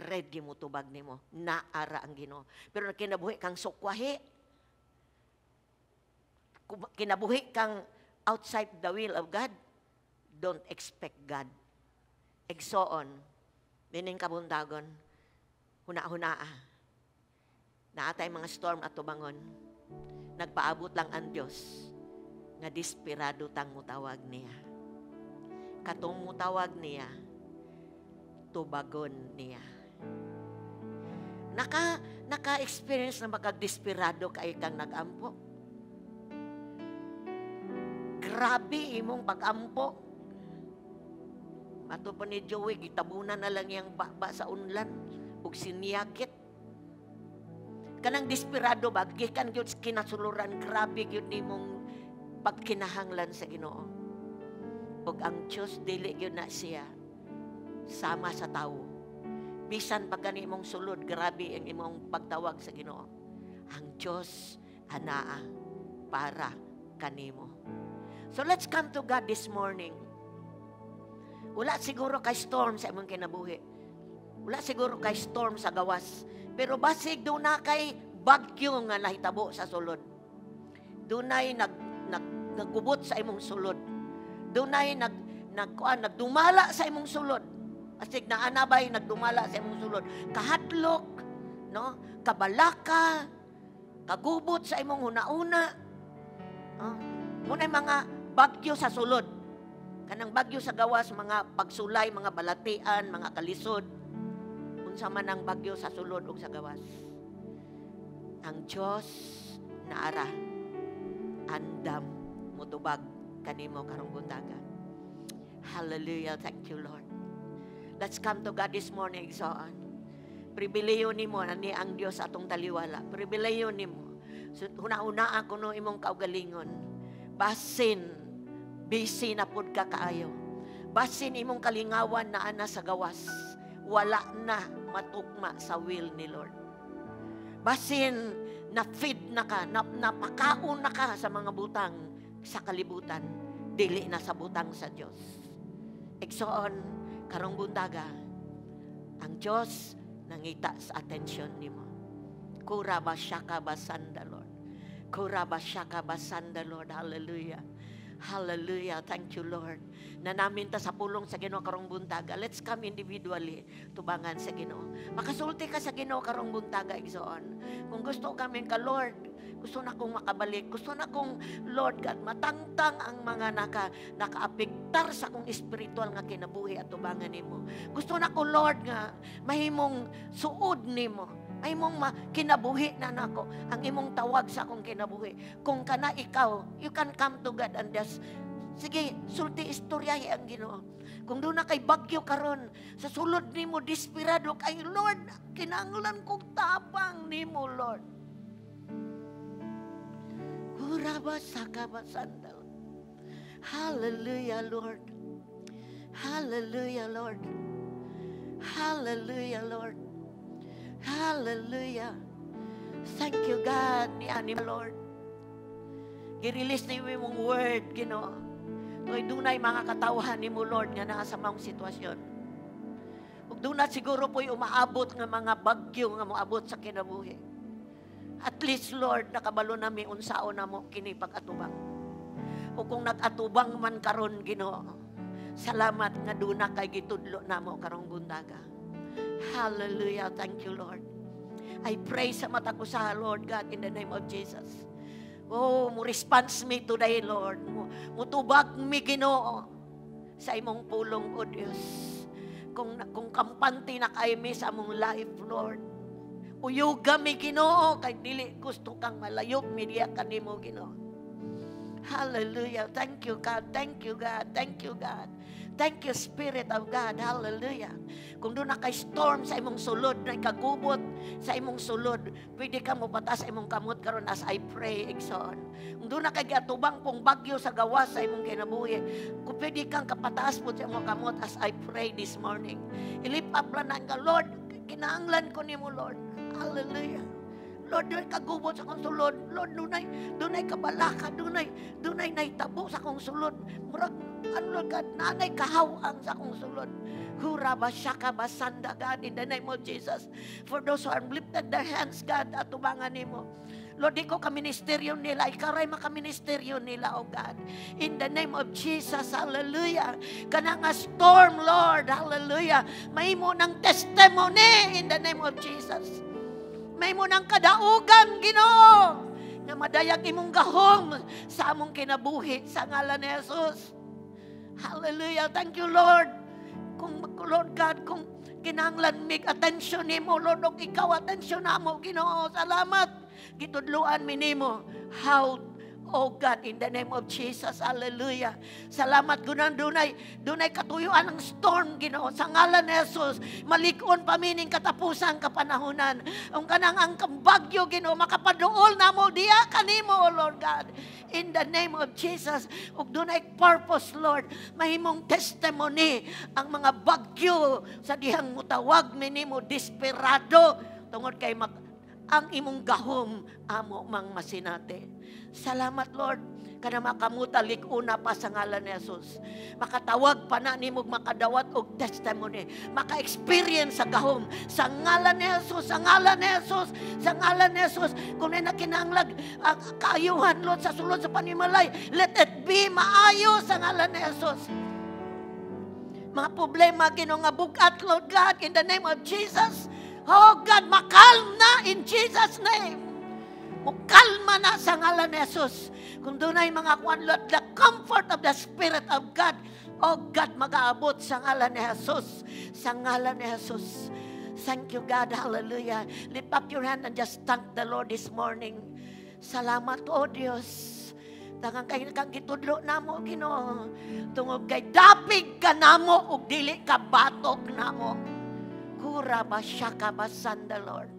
Ready mo tubag nimo, naara ang Ginoo. Pero kinabuhi kang sukwahi, kinabuhi kang outside the will of God, don't expect God. Egsoon, dining kabundagon, huna-hunaa. Naatay mga storm at tubangon. Nagpaabot lang ang Diyos nga desperado tang mutawag niya. Katong mutawag niya, tubagon niya. Naka-experience na magag-desperado kay kang nag-ampo. Grabe imong pag-ampo. Mato pa ni Joey, gitabunan na lang yung baba sa unlan ug siniyakit. Kanang desperado ba, gikan gyud kinasuluran, grabe gyud nimong pagkinahanglan sa Ginoo. ug ang Dios dili gyud na siya sama sa tawo. Bisan pag kani imong sulod, grabe ang imong pagtawag sa Ginoo. Ang Dios anaa para kanimo. So let's come to God this morning. Wala siguro kay storm sa imong kinabuhi. Wala siguro kay storm sa gawas. Pero basig doon na kay bagyo nga nahitabo sa sulod. Dunay nagkubot sa imong sulod. Dunay nagdumala sa imong sulod. Asig na anabay nagdumala sa imong sulod. Kahadlok, no? Kabalaka, kagubot sa imong una-una. Munay mga bagyo sa sulod. Kanang bagyo sa gawas, mga pagsulay, mga balatian, mga kalisod. Unsa man ang bagyo sa sulod ug sa gawas. Ang Dios naara andam mutubag kanimo karong buntaga. Hallelujah, thank you Lord. Let's come to God this morning, igsoon. Pribileyo nimo ani ang Dios atong taliwala. Pribileyo nimo. So, una-unaan kuno imong kaugalingon. Basin busy na pud ka kaayo. Basin imong kalingawan na ana sa gawas. Wala na matukma sa will ni Lord. Basin na-feed na ka, napakaon na ka sa mga butang sa kalibutan. Dili na sa butang sa Diyos. Igsoon, karong buntaga, ang Diyos nangita sa atensyon nimo. Kurabasyaka basanda Lord. Kurabasyaka basanda Lord. Hallelujah. Hallelujah. Thank you, Lord. Na namin ta sa pulong sa Ginoo karong buntaga. Let's come individually tubangan sa Ginoo. Makasulti ka sa Ginoo karong buntaga, igsoon. Kung gusto kami ka, Lord, gusto na kong makabalik. Gusto na kong, Lord God, matangtang ang mga nakaapektar sa kong espiritual nga kinabuhi at tubangan nimo. Gusto na ko, Lord, nga mahimong suod nimo. Ay mong kinabuhi na nako ang imong tawag sa akong kinabuhi. Kung kana ikaw, you can come to God and just, sige, sulti istoryahe ang Ginoo. Kung doon na kay bagyo karon, sa sulod nimo desperado kay Lord, kinahanglan kong tapang nimo, Lord. Kuraba sakaba sandal. Hallelujah, Lord. Hallelujah, Lord. Hallelujah, Lord. Hallelujah. Thank you, God, ni Anim, Lord. Gi-release na yung word, Ginoo. To'y dunay mga katawhan ni mo, Lord, nga nasa mong sitwasyon. Ug dunay siguro po'y umaabot nga mga bagyo nga moabot sa kinabuhi. At least, Lord, nakabalo nami unsaon na mo kini pag-atubang. O kung nag-atubang man karon, Ginoo, salamat nga duna kay gitudlo namo karong buntaga. Hallelujah. Thank you, Lord. I pray sa mata ko sa Lord God in the name of Jesus. Oh, mo response me today, Lord. Mutubag mi, Ginoo, sa imong pulong, O Dios. Kung kampante na kay mi sa among life, Lord. Uyuga mi, Ginoo, kay dili gusto kang malayog mi diya kanimo, Ginoo. Hallelujah. Thank you, God. Thank you, God. Thank you, God. Thank you, Spirit of God. Hallelujah. Kung doon na kay storm sa imong sulod, na kagubot sa imong sulod, pwede ka mo patas sa imong kamot karon as I pray, Exon. Kung doon na kay atubang pong bagyo sa gawas sa imong kinabuhi, kung pwede kang kapataas po sa imong kamot as I pray this morning. Ilip up lang nga, Lord, kinahanglan ko nimo, Lord. Hallelujah. Lord, dunay kagubot sa kong sulod. Lord, dunay kabalaka, dunay naitabo sa kong sulod. Murag, Lord God, nanay kahawang sa kong sulod. Huraba syaka basanda, God, in the name of Jesus. For those who are lifted their hands, God, at tubangan nimo. Lord, di ko ka-ministeryo nila. Ikaw rin maka-ministeryo nila, oh God. In the name of Jesus, hallelujah. Kana nga storm, Lord, hallelujah. May mo ng testimony in the name of Jesus. May mo ng kadaugan, Ginoo, na madayag imong gahom sa among kinabuhi sa ngalan ni Jesus. Hallelujah. Thank you, Lord. Lord God, kung kinahanglan mig attention nimo, Lord, og ikaw attention namo, Ginoo. Salamat. Gitudluan mi nimo how Oh God, in the name of Jesus, hallelujah. Salamat gunan dunay katuyuan ng storm, Ginoo. Sa ngalan ni Jesus, malikon pamining katapusan kapanahunan. Ang kanang ang bagyo, Ginoo, makapaduol na mo diya kanimo, O Lord God. In the name of Jesus, ug dunay purpose, Lord, mahimong testimony ang mga bagyo sa dihang mutawag nimo desperado tungod kay ang imong gahom amo mang masinate. Salamat, Lord, kada makamutalik una pa sa ngalan ni Jesus. Makatawag pa na nimo makadawat og testimony, maka-experience sa gahom sa ngalan ni Jesus, sa ngalan ni Jesus, sa ngalan ni Jesus. Kung na kinahanglan kaayuhan, Lord, sa sulod sa panimalay, let it be maayo sa ngalan ni Jesus. Mga problema Ginoo nga bugat, Lord God, in the name of Jesus. Oh God, makalm na in Jesus' name. Kalma na sa ngalan ni Jesus. Kung doon ay mga kuwan, Lord, the comfort of the Spirit of God, oh God, mag-aabot sa ngalan ni Jesus. Sa ngalan ni Jesus. Thank you, God. Hallelujah. Lift up your hand and just thank the Lord this morning. Salamat, O Diyos. Tangang kay kang gitudlo namo, Ginoo. Tungod kay dapig ka namo ug dili ka batok namo. Kura ba siya ka basan the Lord.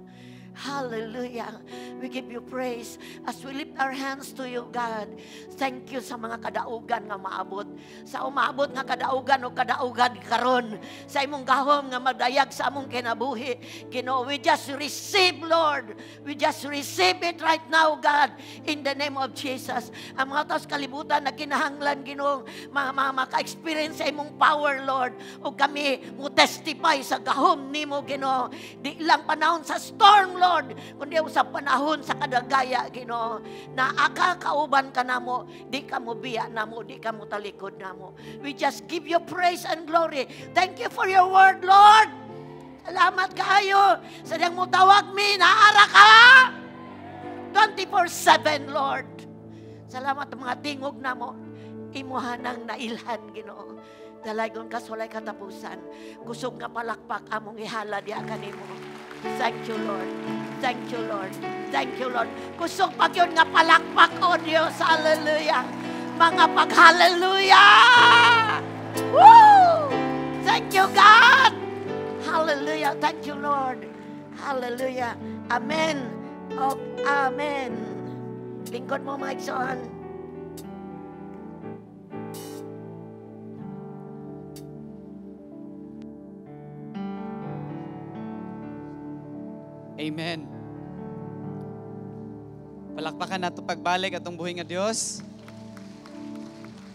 Hallelujah. We give you praise as we lift our hands to you, God. Thank you sa mga kadaugan nga maabot. Sa umaabot nga kadaugan o kadaugan karon. Sa imong gahom nga magdayag sa among kinabuhi. Ginoo, we just receive, Lord. We just receive it right now, God. In the name of Jesus. Ang mga taos kalibutan na kinahanglan, Ginoo, maka-experience sa imong power, Lord. O kami mo testify sa gahom nimo, Ginoo. Di lang panahon sa storm, Lord. Kundi sa panahon sa kadagaya, Ginoo, na kauban ka namo, di ka mo biya namo, di ka mo talikod namo. We just give you praise and glory. Thank you for your word, Lord. Salamat kayo. Sadyang mo tawag mi, naara ka 24/7, Lord. Salamat mga tingog namo. Imuhanang nailhan, Ginoo. Dalagon ka walay katapusan. Kusog nga palakpak among ihala diya kanimo. Thank you, Lord. Thank you, Lord. Thank you, Lord. Kusog pag yun nga palakpak, O Diyos. Hallelujah. Mga pag-hallelujah. Woo! Thank you, God. Hallelujah. Thank you, Lord. Hallelujah. Amen. Oh, amen. Lingkod mo, mga igsoon. Amen. Palakpakan nato pagbalik atong buhi nga Dios.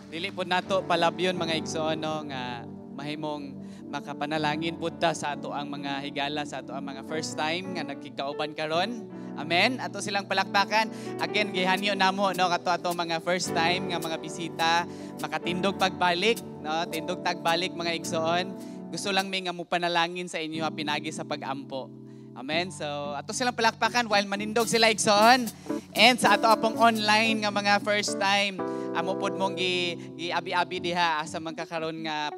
Dili po nato palabyon mga igsoon no, nga mahimong makapanalangin pud ta sa ato ang mga higala, sa ato ang mga first time nga nagkikauban karon. Amen. Ato silang palakpakan. Again, gihanyo namo no kato ato mga first time nga mga bisita makatindog pagbalik, no, tindog tagbalik mga igsoon. Gusto lang mi nga mo panalangin sa inyo pinagi sa pag-ampo. Amen. So, ato silang palakpakan while manindog sila igsoon. And sa ato apong online nga mga first time, amo pod mong gi-abi-abi diha sa magkakaroon nga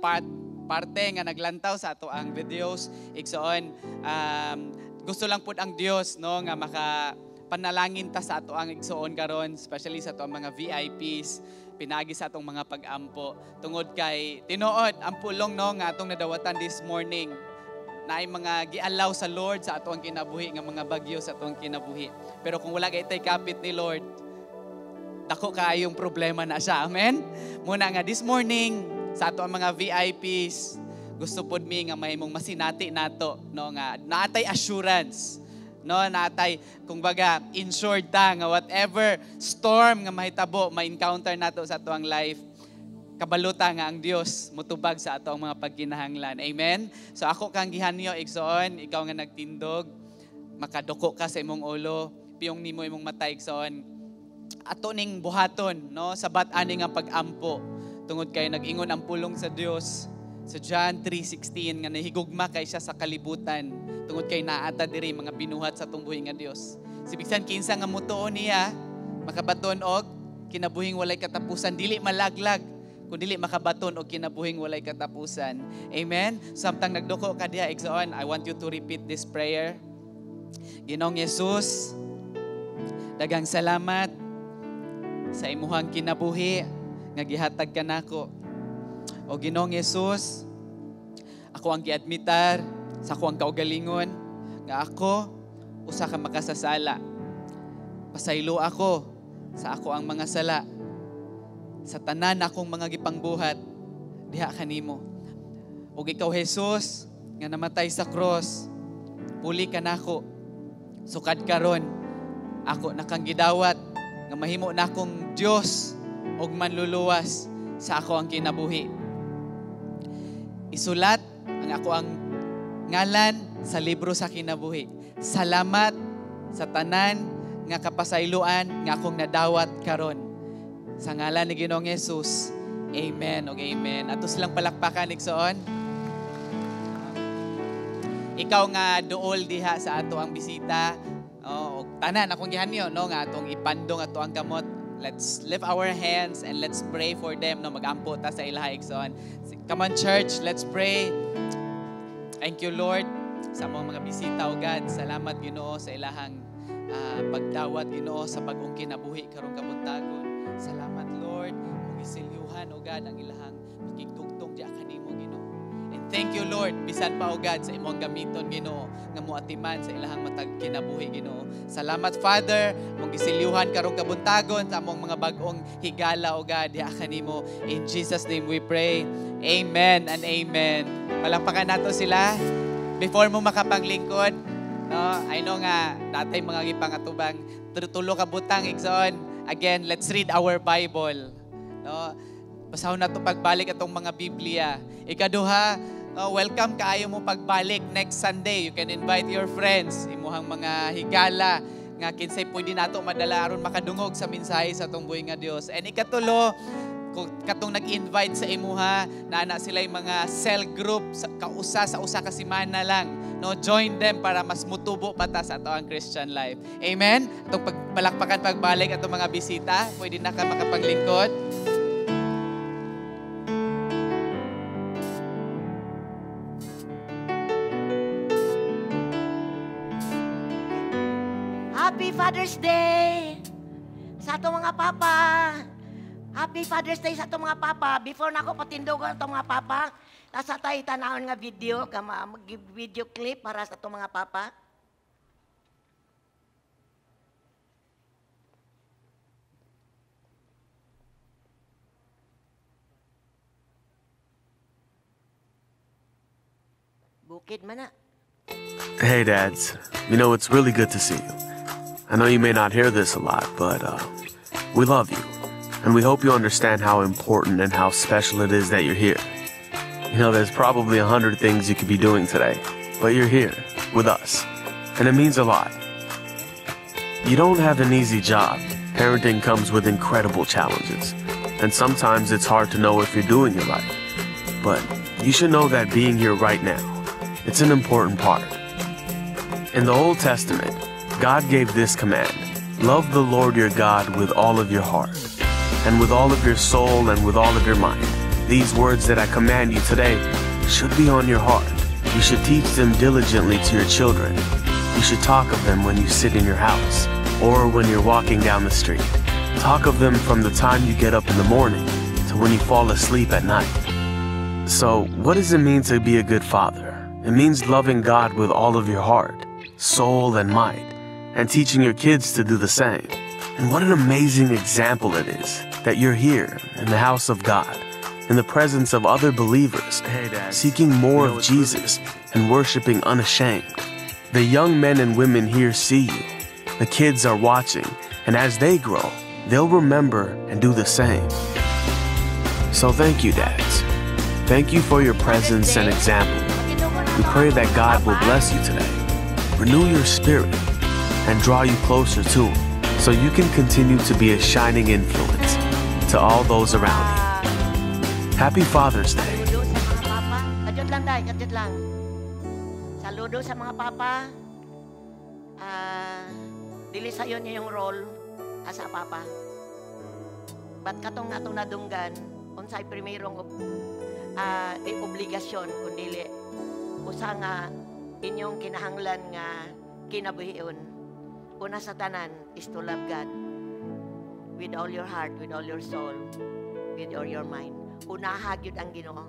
parte nga naglantaw sa ato ang videos igsoon. Gusto lang pod ang Dios no nga makapanalangin ta sa ato ang igsoon karon, especially sa ato ang mga VIPs pinagi sa atong mga pag-ampo. Tungod kay tinuod ang pulong no nga atong nadawatan this morning. Na ay mga gialaw sa Lord sa atong kinabuhi nga mga bagyo sa atong kinabuhi. Pero kung wala kay tay kapit ni Lord, dako kaayong problema na siya. Amen? Muna nga this morning sa atong mga VIPs, gusto pod mi nga mahimong masinati nato no nga naatay assurance, no naatay kung baga insured ta nga whatever storm nga mahitabo ma-encounter nato sa atong life, kabaluta nga ang Dios mutubag sa ato ang mga pagkinahanglan. Amen? So ako kang gihanyo, igsoon, ikaw nga nagtindog, makadoko ka sa imong ulo, piyong nimo imong mata, igsoon. Ato ning buhaton, no, sabat ani nga pag-ampo. Tungod kay nag-ingon ang pulong sa Dios sa John 3:16 nga nahigugma kay siya sa kalibutan. Tungod kay naata diri mga binuhat sa tungbuhi nga Dios. Sibigsan kinsa nga mutuon niya, makabaton og kinabuhing walay katapusan, dili malaglag kung dili makabaton og kinabuhing walay katapusan. Amen? Samtang nagduko ka diha, igsoon, I want you to repeat this prayer. Ginoong Jesus, daghang salamat sa imuhang kinabuhi nga gihatag ka nako. O Ginoong Hesus, ako ang giadmitar sa ako ang kaugalingon nga ako usa ka makasasala. Pasaylo ako sa ako ang mga sala. Sa tanan akong mga gipangbuhat diha kanimo. O ikaw Hesus nga namatay sa cross, puli ka nako. Sukad karon ako nakang gidawat nga mahimo na akong Dios og manluluwas sa ako ang kinabuhi. Isulat ang ako ang ngalan sa libro sa kinabuhi. Salamat sa tanan nga kapasayloan nga akong nadawat karon. Sa ngalan ni Ginoong Hesus, amen og amen. Ato silang palakpakan igsoon. Ikaw nga duol diha sa ato ang bisita, og tanan akong gihanyo no nga atong ipandong ato ang kamot. Let's lift our hands and let's pray for them no magampo ta sa ilaha igsoon. Come on church, let's pray. Thank you Lord sa mga bisita o God. Salamat Ginoo sa ilahang pagdawat Ginoo sa bagong kinabuhi karong kabuntagon. Salamat Lord ug isilyuhan o God ang ilahang makigdugtong diha kanimo Ginoo. And thank you Lord bisan pa o God sa imong gamiton Ginoo nga moatiman sa ilahang matag kinabuhi Ginoo. Salamat Father mong gisilyuhan karong kabuntagon sa among mga bag-ong higala o God diha kanimo. In Jesus name we pray. Amen and amen. Palakpakan nato sila before mo makapanglingkod. No, I know nga natay mga gipangatubang tulo ka butang igsoon. Again, let's read our Bible. No, basahon nato pagbalik atong mga Biblia. Ikaduha, welcome kaayo mo pagbalik next Sunday. You can invite your friends, imuhang mga higala nga kinsay pwede nato madala aron makadungog sa mensahe sa atong buhi nga Dios. And ikatulo, kung katong nag-invite sa imuha na ana sila yung mga cell group sa usa ka semana lang, no, join them para mas mutubo pa ta sa ato ang Christian life. Amen. Atong pagpalakpakan pagbalik atong mga bisita, pwede na ka makapaglingkod. Happy Father's Day sa atong mga papa. Happy Father's Day sa itong mga papa. Before na ako patindogan itong mga papa, nasa tayo tanahon nga video, video clip para sa itong mga papa. Bukid man na. Hey dads, you know it's really good to see you. I know you may not hear this a lot, but we love you. And we hope you understand how important and how special it is that you're here. You know, there's probably 100 things you could be doing today, but you're here with us, and it means a lot. You don't have an easy job. Parenting comes with incredible challenges, and sometimes it's hard to know if you're doing it right. But you should know that being here right now, it's an important part. In the Old Testament, God gave this command: love the Lord your God with all of your heart, and with all of your soul, and with all of your mind. These words that I command you today should be on your heart. You should teach them diligently to your children. You should talk of them when you sit in your house, or when you're walking down the street. Talk of them from the time you get up in the morning to when you fall asleep at night. So, what does it mean to be a good father? It means loving God with all of your heart, soul, and might, and teaching your kids to do the same. And what an amazing example it is that you're here in the house of God, in the presence of other believers, seeking more of Jesus and worshiping unashamed. The young men and women here see you. The kids are watching, and as they grow, they'll remember and do the same. So thank you, dads. Thank you for your presence and example. We pray that God will bless you today, renew your spirit, and draw you closer to Him, so you can continue to be a shining influence to all those around you. Happy Father's Day. Saludo sa mga papa. Kadyot lang, Day. Kadyot lang. Saludo sa mga papa. Dili sa'yo niya yung role as a papa. Ba't katong natong nadunggan, unsay primerong di obligasyon, kundi usa nga inyong kinahanglan nga kinabuhion. Una sa tanan is to love God. with all your heart, with all your soul, with all your mind. Unahag yun ang Ginoo.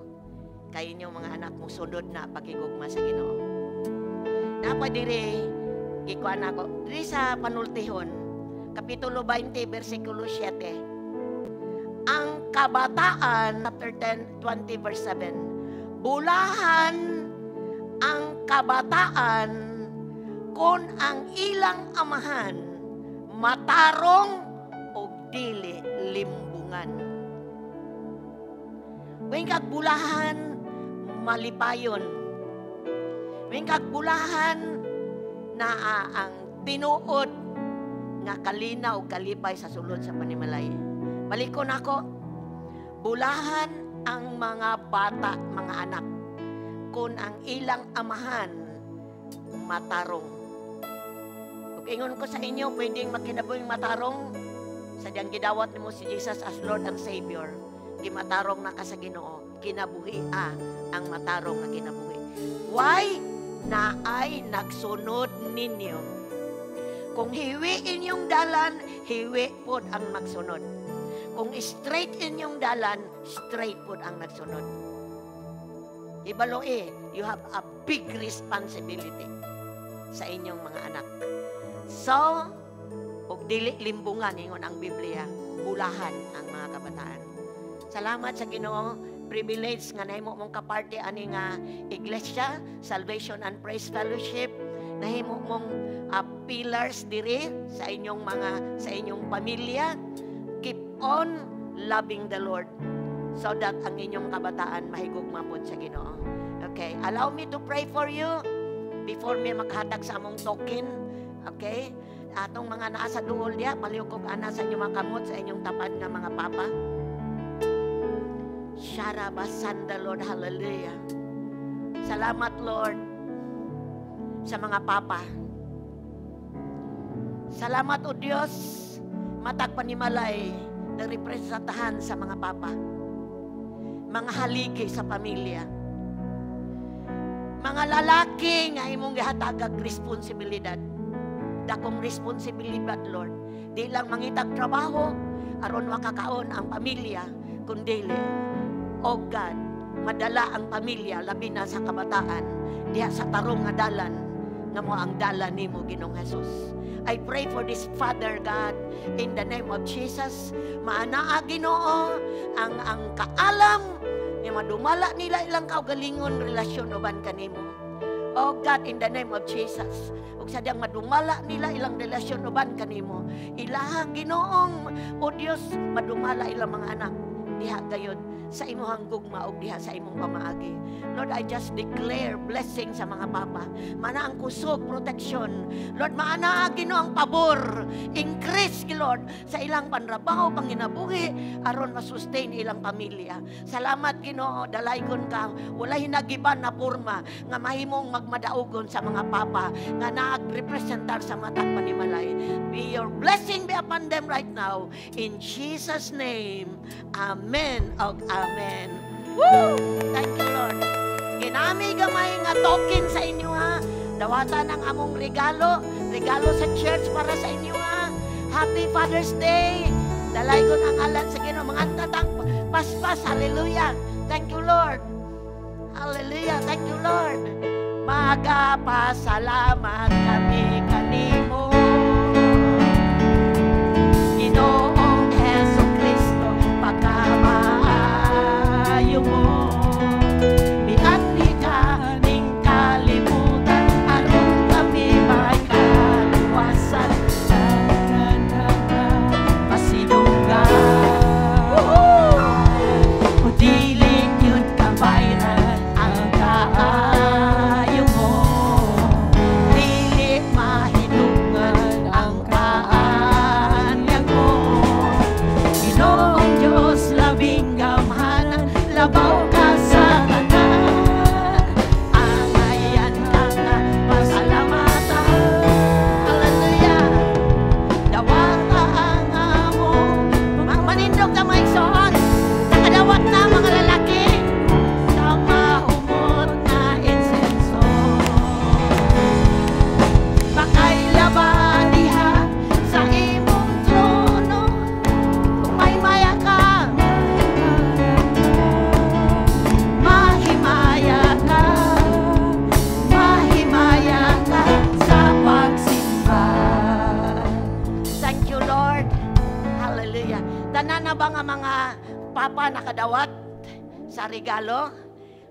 Kayo inyong mga anak mo sunod na pagigugma sa Ginoo. Napa diri ikuan ako diri sa panultihon, kapitulo 20 bersikulo 7. Ang kabataan, chapter 10, 20 verse 7. Bulahan ang kabataan kung ang ilang amahan matarong o dili limbungan. When kagbulahan, malipayon. When kagbulahan, na ang tinuod nga kalinaw kalipay sa sulod sa panimalay. Balikon ako, bulahan ang mga bata, mga anak, kung ang ilang amahan matarong. Ug ingon ko sa inyo, pwedeng makinabuhing matarong sa diyang gidawat nimo si Jesus as Lord and Savior. Gimatarong na ka sa Ginoo, kinabuhi ang matarong na kinabuhi. Why? Na ay nagsunod ninyo. Kung hiwi inyong dalan, hiwi pod ang magsunod. Kung straight inyong dalan, straight pod ang nagsunod. Ibaloe, you have a big responsibility sa inyong mga anak. So, og dili limbungan ingon ang Biblia, bulahan ang mga kabataan. Salamat sa Ginoo. Privilege nga nahimo mong kaparte ani nga iglesia, Salvation and Praise Fellowship, nahimo mong pillars diri sa inyong pamilya. Keep on loving the Lord so that ang inyong kabataan mahigugma pod sa Ginoo. Okay, allow me to pray for you before me makahatag sa among token. Okay? Atong mga naa sa duol diya, palihog ana sa inyong makamot sa inyong tapad nga mga papa. Sharabasanda, Lord, hallelujah. Salamat, Lord, sa mga papa. Salamat, O Diyos, matag panimalay na representahan sa mga papa. Mga haligi sa pamilya. Mga lalaki nga imong gihatagag responsibilidad. Dakong responsibilidad, Lord. Di lang mangitag trabaho, aron makakaon ang pamilya, kundi oh God, madala ang pamilya, labi na sa kabataan, diha sa tarong nga dalan, nga mo ang dalan nimo, Ginoong Jesus. I pray for this Father God, in the name of Jesus, maanaa Ginoo, ang kaalam, nga madumala nila ilang kaugalingon, relasyon uban kanimo. Oh God, in the name of Jesus, ug sadyang madumala nila ilang relasyon uban kanimo, ilahang Ginoong, o Dios, madumala ilang mga anak, diha gayud sa imong gugma o diha sa imong pamaagi. Lord, I just declare blessing sa mga papa. Mana ang kusog, protection. Lord, maana Ginoo ang pabor. Increase, Lord, sa ilang panrabaho, panginabuhi, aron masustain ilang pamilya. Salamat, Ginoo, dalaygon ka. Wala hinagiban na porma nga mahimong magmadaugon sa mga papa nga naagrepresentar sa matag panimalay. Be your blessing be upon them right now. In Jesus' name, Amen. Amen. Woo! Thank you, Lord. Ginami gamay nga token sa inyo ha. Dawatan ang among regalo sa church para sa inyo ha. Happy Father's Day. Dalay ko ng alat sa Ginoo, mga tatang paspas. Hallelujah. Thank you, Lord. Hallelujah. Thank you, Lord. Magapasalamat kami kanimo, Ginoong Heso Kristo, pagkamaayo mo. Biat di ka ning kalimutan, aron kami may kaliwasan. Masidungan o diling yun kabayran ang kaayo mo. Dili mahidug Papa nakadawat sa regalo.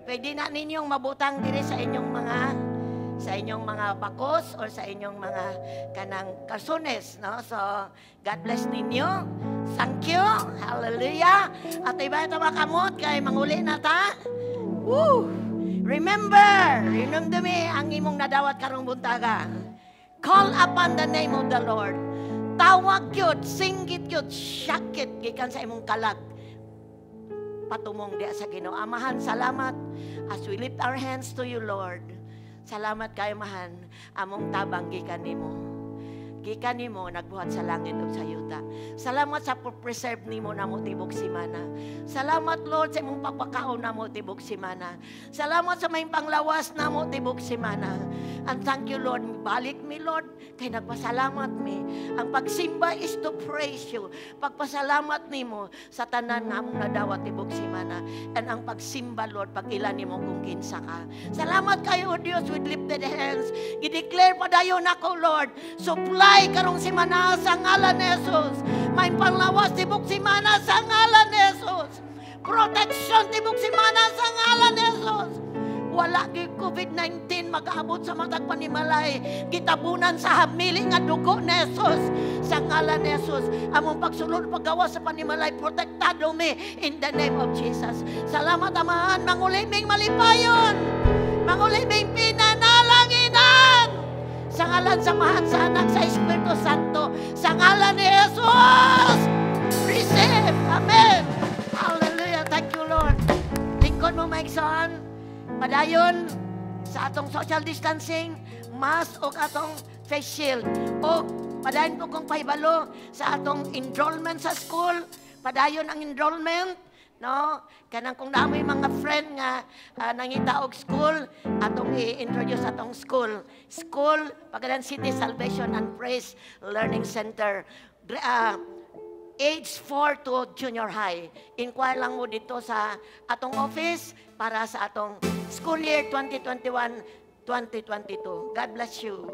Pwede na ninyong mabutang diri sa inyong mga bakos or sa inyong mga kanang kalsones, no? So, God bless ninyo. Thank you. Hallelujah. At iba ito makamot kay manguli na ta. Woo! Remember me ang imong nadawat karong buntaga. Call upon the name of the Lord. Tawag yun, singgit yun, syakit, gikan sa imong kalag. Patumong diya sa Ginoo. Amahan, salamat as we lift our hands to you, Lord. Salamat kayo, mahan. Among tabang gikan nimo. Gikan nimo nagbuhat sa langit ug sa yuta. Salamat sa preserve nimo namo tibok simana. Salamat, Lord, sa imong pagpakaon namo tibok simana. Salamat sa may panglawas namo tibok simana. And thank you, Lord. Balik mi, Lord, kay nagpasalamat mi. Ang pagsimba is to praise you. Pagpasalamat nimo sa tanan nga among nadawat tibok simana. And ang pagsimba, Lord, pag-ilan nimo kung kinsa ka. Salamat kayo, O Dios, with lifted hands. Gideclare padayon ako, Lord. Supply karong simana sa ngalan ni Jesus. May panglawas tibok simana sa ngalan ni Jesus. Protection tibok simana sa ngalan ni Jesus. Wala gi COVID-19 mag-aabot sa matag panimalay. Gitabunan sa hamili nga dugo ni Jesus. Sa ngalan ni Jesus. Among pagsulod paggawa sa panimalay, protektado mi in the name of Jesus. Salamat, Amahan. Manguliming malipayon. Manguliming pinanalanginan. Sa ngalan, samahan sa anak, sa Espiritu Santo. Sa ngalan ni Jesus. Receive. Amen. Hallelujah. Thank you, Lord. Lingkod mo, Mike Son. Padayon sa atong social distancing, mask o atong face shield. O padayon po kong pahibalo sa atong enrollment sa school. Padayon ang enrollment. No? Kanang kung namoy mga friend nga nangita og school, atong i-introduce atong school. School, Pagadian City Salvation and Praise Learning Center. Age 4 to junior high. Inquire lang mo dito sa atong office para sa atong school year 2021-2022. God bless you.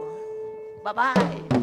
Bye-bye.